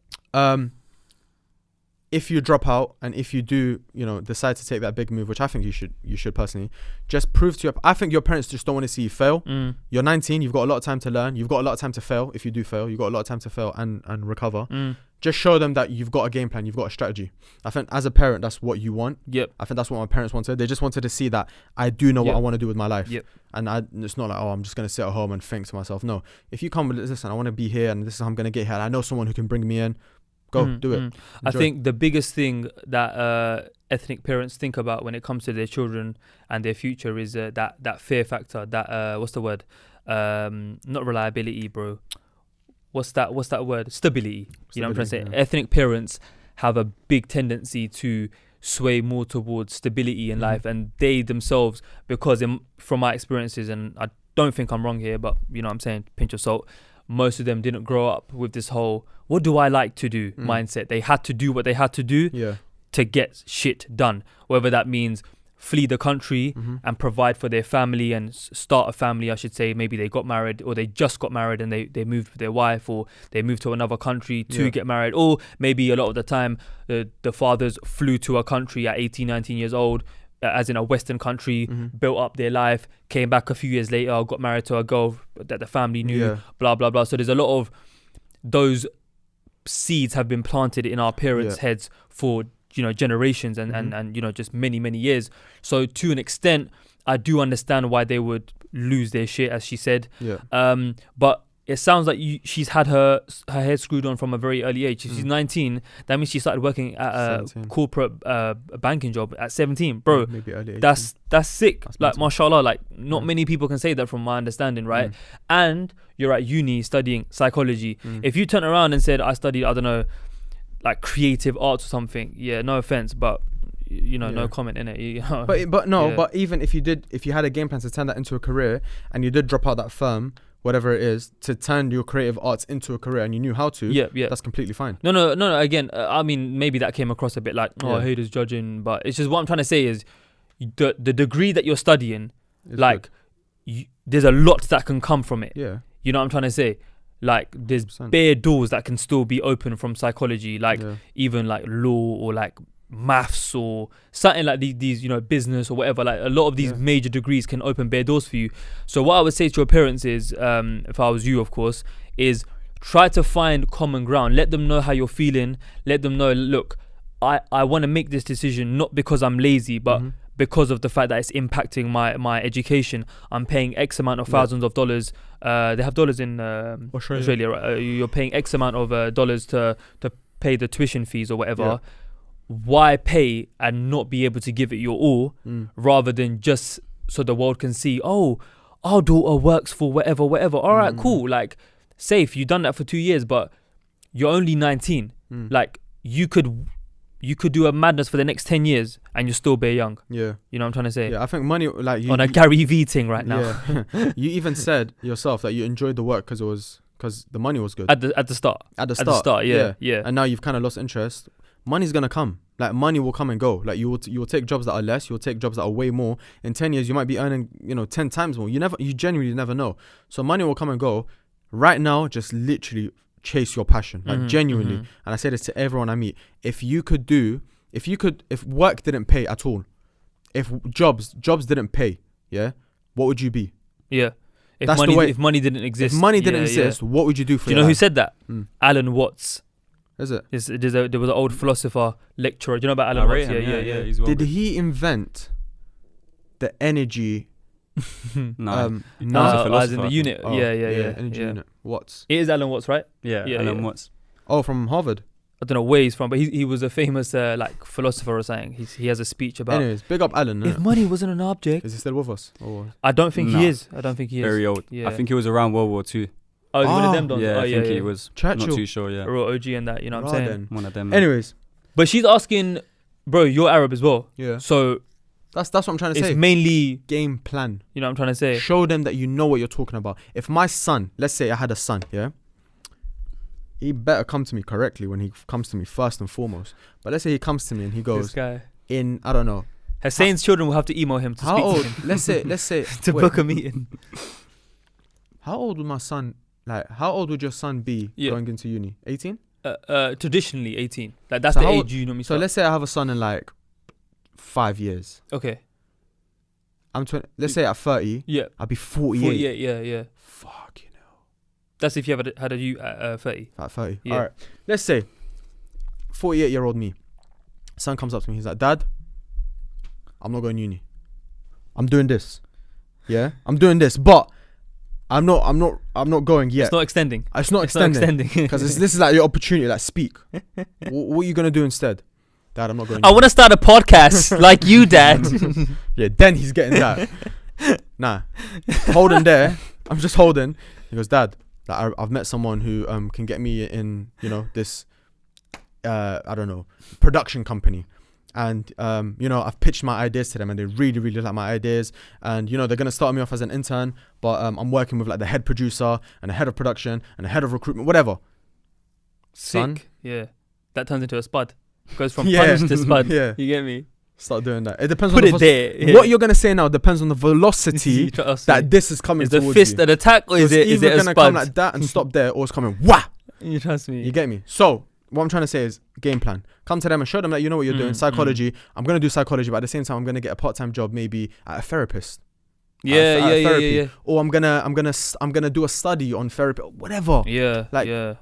If you drop out and if you do, decide to take that big move, which I think you should personally, just prove to I think your parents just don't want to see you fail. You're 19, you've got a lot of time to learn. You've got a lot of time to fail. If you do fail, you've got a lot of time to fail and recover. Just show them that you've got a game plan, you've got a strategy. I think as a parent, that's what you want. Yep. I think that's what my parents wanted. They just wanted to see that I do know what I want to do with my life. Yep. And it's not like, I'm just going to sit at home and think to myself. No, if you come with this and I want to be here and this is how I'm going to get here, and I know someone who can bring me in, go do it. I think the biggest thing that ethnic parents think about when it comes to their children and their future is that fear factor. That what's the word? Not reliability, bro. What's that word? Stability. You know what I'm trying to say? Yeah. Ethnic parents have a big tendency to sway more towards stability in life, and they themselves, because from my experiences, and I don't think I'm wrong here, but you know what I'm saying, pinch of salt. Most of them didn't grow up with this whole "what do I like to do" mindset. They had to do what they had to do to get shit done. Whether that means flee the country and provide for their family and start a family, I should say. Maybe they got married, or they just got married and they moved with their wife, or they moved to another country to get married. Or maybe a lot of the time the fathers flew to a country at 18, 19 years old, as in a Western country, built up their life, came back a few years later, got married to a girl that the family knew, blah, blah, blah. So there's a lot of those seeds have been planted in our parents' heads for, generations and just many years. So to an extent, I do understand why they would lose their shit, as she said. But it sounds like she's had her head screwed on from a very early age. If she's 19, that means she started working at a corporate banking job at 17. Bro, maybe early 18. That's sick. That's like, mental. mashallah, like not many people can say that from my understanding, right? And you're at uni studying psychology. If you turn around and said, I studied, I don't know, like creative arts or something, no offense, but no comment in it. But even if you had a game plan to turn that into a career and you did drop out that firm, whatever it is, to turn your creative arts into a career and you knew how to, that's completely fine. No. Again, I mean, maybe that came across a bit like, I hate his judging, but it's just what I'm trying to say is the degree that you're studying, there's a lot that can come from it. Yeah. You know what I'm trying to say? Like, there's 100%. bare doors that can still be open from psychology, like even like law or like maths or something like these, you know, business or whatever. Like a lot of these major degrees can open bare doors for you. So what I would say to your parents is, if I was you, of course, is try to find common ground. Let them know how you're feeling. Let them know, look, I want to make this decision not because I'm lazy, but because of the fact that it's impacting my education. I'm paying X amount of thousands of dollars. They have dollars in Australia. Right? You're paying X amount of dollars to pay the tuition fees or whatever. Yeah. Why pay and not be able to give it your all, rather than just so the world can see, oh, our daughter works for whatever. All right, cool. Like, safe. You've done that for 2 years, but you're only 19. Like, you could do a madness for the next 10 years and you're still bare young. Yeah. You know what I'm trying to say? Yeah, I think money, like you... On a Gary Vee thing right now. Yeah. You even said yourself that you enjoyed the work because the money was good. At the start. At the start, yeah. And now you've kind of lost interest. Money's going to come. Like, money will come and go. Like, you will take jobs that are less. You'll take jobs that are way more. In 10 years, you might be earning, 10 times more. You genuinely never know. So money will come and go. Right now, just literally chase your passion, like genuinely. And I say this to everyone I meet. If work didn't pay at all, if jobs didn't pay, what would you be? Yeah. If money didn't exist. If money didn't exist, what would you do for Do you know who said that? Alan Watts. Is it? There was an old philosopher lecturer. Do you know about Alan Watts? Yeah. He's well Did he invent the energy? No. As in the unit. Yeah. Energy unit. Watts. It is Alan Watts, right? Yeah, Alan Watts. Oh, from Harvard. I don't know where he's from, but he was a famous philosopher or something. He has a speech about. Anyways, big up Alan. If money wasn't an object, is he still with us? I don't think he is. Very old. Yeah. I think he was around World War II. Oh, one of them dons. Yeah, I think he was. Churchill. Not too sure. Yeah. A real OG and that. You know what I'm saying? Then. One of them. Anyways, but she's asking, bro, you're Arab as well. Yeah. So that's what I'm trying to say. It's mainly game plan. You know what I'm trying to say? Show them that you know what you're talking about. If my son, let's say I had a son, he better come to me correctly when he comes to me first and foremost. But let's say he comes to me and he goes, this guy. I don't know. Hussein's children will have to email him to how speak old? to him. Let's say to book a meeting. How old would my son? How old would your son be going into uni? 18? Traditionally 18. Like that's the age you normally start. So let's say I have a son in 5 years. Okay. I'm 20. Let's say at 30. Yeah. I'll be 48. 48. Yeah. Fuck, you know. That's if you had a you at 30. At 30. Yeah. All right. Let's say 48-year-old me. Son comes up to me. He's like, Dad, I'm not going uni. I'm doing this. Yeah. I'm doing this, but I'm not going yet. It's not extending. It's not extending. Because this is like your opportunity. Like, speak. What are you gonna do instead? Dad, I'm not going. I want to start a podcast like you, Dad. Yeah, then he's getting that. Nah, holding there. I'm just holding. He goes, Dad, I've met someone who can get me in, this, I don't know, production company. And, I've pitched my ideas to them and they really, really like my ideas. And, they're going to start me off as an intern, but I'm working with the head producer and the head of production and the head of recruitment, whatever. Sick. Son? Yeah. That turns into a spud. Goes from punch to spud. Yeah. You get me? Start doing that. It depends Put on it there. Yeah. What you're going to say now depends on the velocity that this is coming towards you. Is the fist an attack or is it a spud? It's either going to come like that and stop there, or it's coming wah! You trust me? You get me? So, what I'm trying to say is game plan. Come to them and show them that you know what you're doing. Psychology. I'm going to do psychology, but at the same time, I'm going to get a part-time job maybe at a therapist. Yeah. Or I'm gonna do a study on therapy, whatever. Yeah.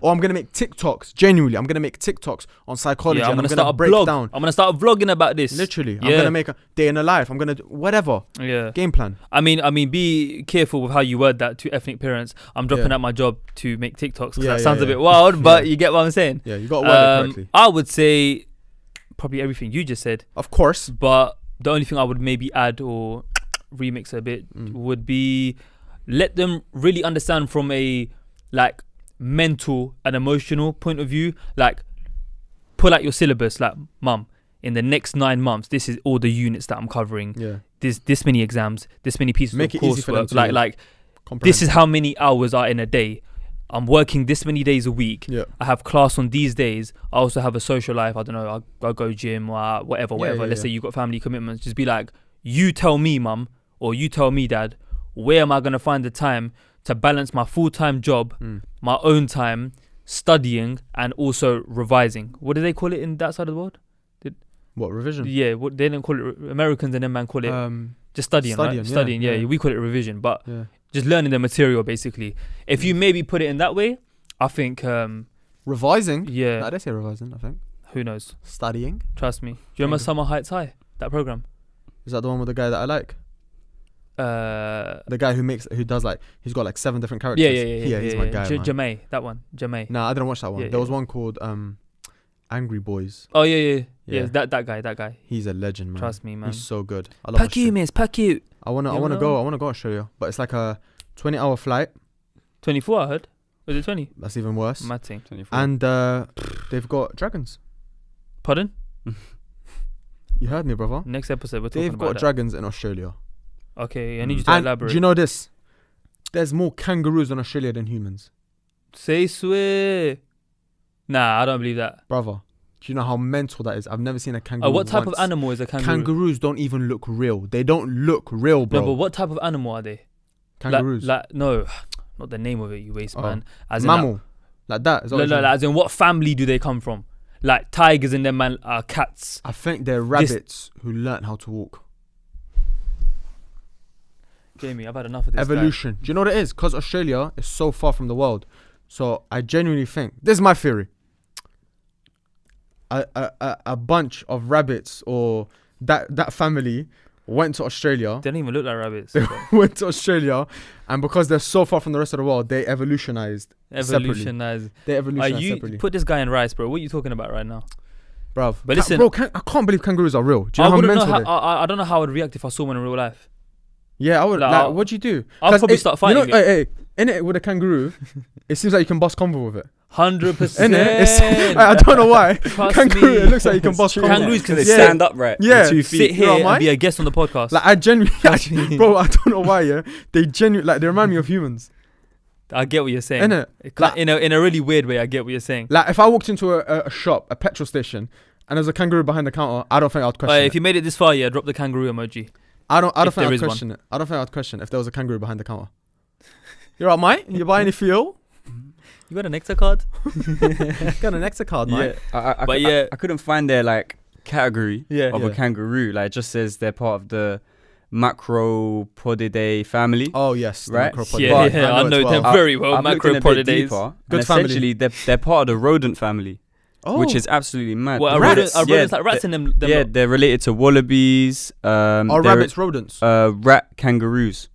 Or I'm gonna make TikToks. Genuinely, I'm gonna make TikToks on psychology. Yeah, I'm gonna start break down. I'm gonna start vlogging about this. Literally, I'm gonna make a day in a life. I'm gonna do whatever. Yeah. Game plan. I mean, be careful with how you word that to ethnic parents. I'm dropping out my job to make TikToks. That sounds a bit wild, but you get what I'm saying. Yeah, you got to word it correctly. I would say probably everything you just said. Of course, but the only thing I would maybe add or remix a bit would be let them really understand from a mental and emotional point of view. Pull out your syllabus, mum, in the next 9 months this is all the units that I'm covering. This many exams, this many pieces Make of it easy for them coursework. This is how many hours are in a day. I'm working this many days a week. I have class on these days. I also have a social life. I don't know, I'll go gym or whatever. Let's say you've got family commitments. Just be like, you tell me, mum, or you tell me, Dad, where am I going to find the time to balance my full-time job, my own time, studying, and also revising? What do they call it in that side of the world? What, revision? Yeah, they didn't call it Americans and then man call it just studying, right? Studying, yeah. We call it revision, but just learning the material basically. If you maybe put it in that way, I think revising. Yeah, Nah, they say revising. I think. Who knows? Studying. Trust me. Do you remember Summer Heights High? That program. Is that the one with the guy that I like? The guy who does like, he's got like 7 different characters. Yeah, he's my guy. Jamay, that one. Jamay. Nah, I didn't watch that one. There was one called Angry Boys. Oh yeah. That guy. He's a legend, man. Trust me, man. He's so good. I love Pack you, miss. Pack you. I wanna go Australia, but it's like a 20-hour flight. 24, I heard. Was it 20? That's even worse. Mad thing. 24. And they've got dragons. Pardon? You heard me, brother. Next episode we're talking about They've got dragons in Australia. Okay, I need you to elaborate. Do you know this? There's more kangaroos in Australia than humans. Say swear. Nah, I don't believe that. Brother, do you know how mental that is? I've never seen a kangaroo. What type once. of animal is a kangaroo? Kangaroos don't even look real. They don't look real, bro. No, but what type of animal are they? Kangaroos. No, not the name of it, you waste man. As mammal. In like that. Is that as in what family do they come from? Like tigers and them man are cats. I think they're rabbits who learnt how to walk. Jamie, I've had enough of this. Evolution. Guy. Do you know what it is? Because Australia is so far from the world. So I genuinely think, this is my theory. A bunch of rabbits or that family went to Australia. They don't even look like rabbits. They went to Australia, and because they're so far from the rest of the world, they evolutionized. Separately. They evolutionized separately. Put this guy in rice, bro. What are you talking about right now? Bro, but listen, I can't believe kangaroos are real. Do you know how mental they are? I don't know how I'd react if I saw one in real life. Yeah, I would. Like, what'd you do? I'll probably start fighting. You know, hey, in it with a kangaroo, it seems like you can bust convo with it. 100%. I don't know why. Kangaroo, it looks like you can bust convo. Kangaroos can stand upright. Yeah, on 2 feet. Sit here and be a guest on the podcast. Like I genuinely, bro, I don't know why. Yeah, they remind me of humans. I get what you're saying. Innit? Like, in a really weird way, I get what you're saying. Like if I walked into a shop, a petrol station, and there's a kangaroo behind the counter, I don't think I'd question it. If you made it this far, drop the kangaroo emoji. I don't think I'd question it. I don't think I'd question if there was a kangaroo behind the counter. You're right, mate? You buy any fuel? You got an Nectar card? Got an Nectar card, mate. I couldn't find their like category of a kangaroo. Like it just says they're part of the Macropodidae family. Oh yes, right. I know them very well. Macropodidae. Good family. Essentially, they're part of the rodent family. Which is absolutely mad. Well, rodents like rats in them. Yeah, they're related to wallabies. Are rabbits rodents? Rat kangaroos.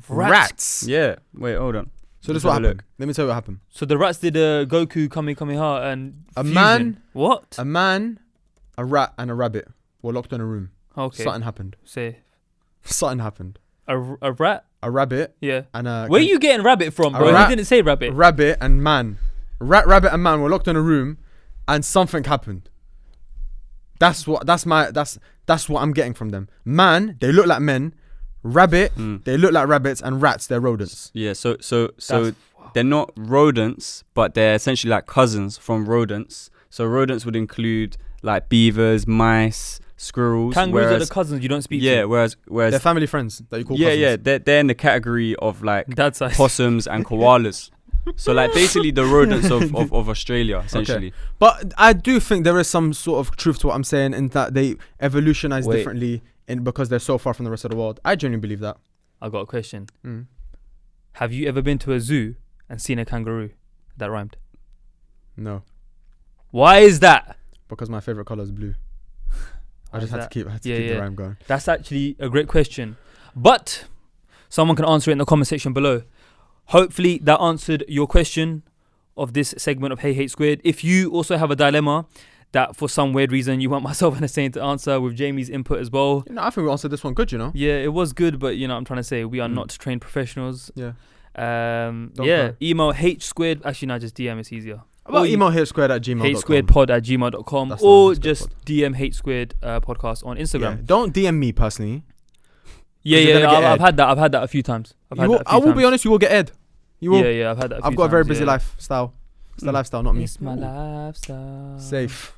Rats? Yeah. Wait, hold on. So this is what happened. Let me tell you what happened. So the rats did Goku Kamehameha and a fusion. man. What? A man, a rat, and a rabbit were locked in a room. Okay. Something happened. Something happened. A rat? A rabbit. Yeah. And a. Where are you getting rabbit from, bro? You didn't say rabbit. Rabbit and man. Rabbit and man were locked in a room, and something happened. That's what I'm getting from them. Man, they look like men. Rabbit, they look like rabbits, and rats, they're rodents. Yeah, so they're not rodents, but they're essentially like cousins from rodents. So rodents would include like beavers, mice, squirrels. Kangaroos are the cousins you don't speak to. Yeah, whereas they're family friends that you call cousins. Yeah, they're in the category of like possums and koalas. So like basically the rodents of Australia, essentially. Okay. But I do think there is some sort of truth to what I'm saying in that they evolutionize differently because they're so far from the rest of the world. I genuinely believe that. I got a question. Have you ever been to a zoo and seen a kangaroo? That rhymed. No. Why is that? Because my favorite color is blue. I just had to keep the rhyme going. That's actually a great question. But someone can answer it in the comment section below. Hopefully that answered your question of this segment of Hey HSquared. If you also have a dilemma that for some weird reason you want myself and Hussein to answer with Jamie's input as well. I think we answered this one good, Yeah, it was good, but I'm trying to say we are not trained professionals. Yeah. Email HSquared. Actually, no, just DM. It's easier. Well, email HSquared@gmail.com. HSquaredpod@gmail.com or just DM HSquared podcast on Instagram. Yeah. Don't DM me personally. I've had that a few times. I will be honest, you will get Ed. You will. Yeah, I've had that a few times. I've got a very busy lifestyle. It's the lifestyle, not me. It's my lifestyle. Safe.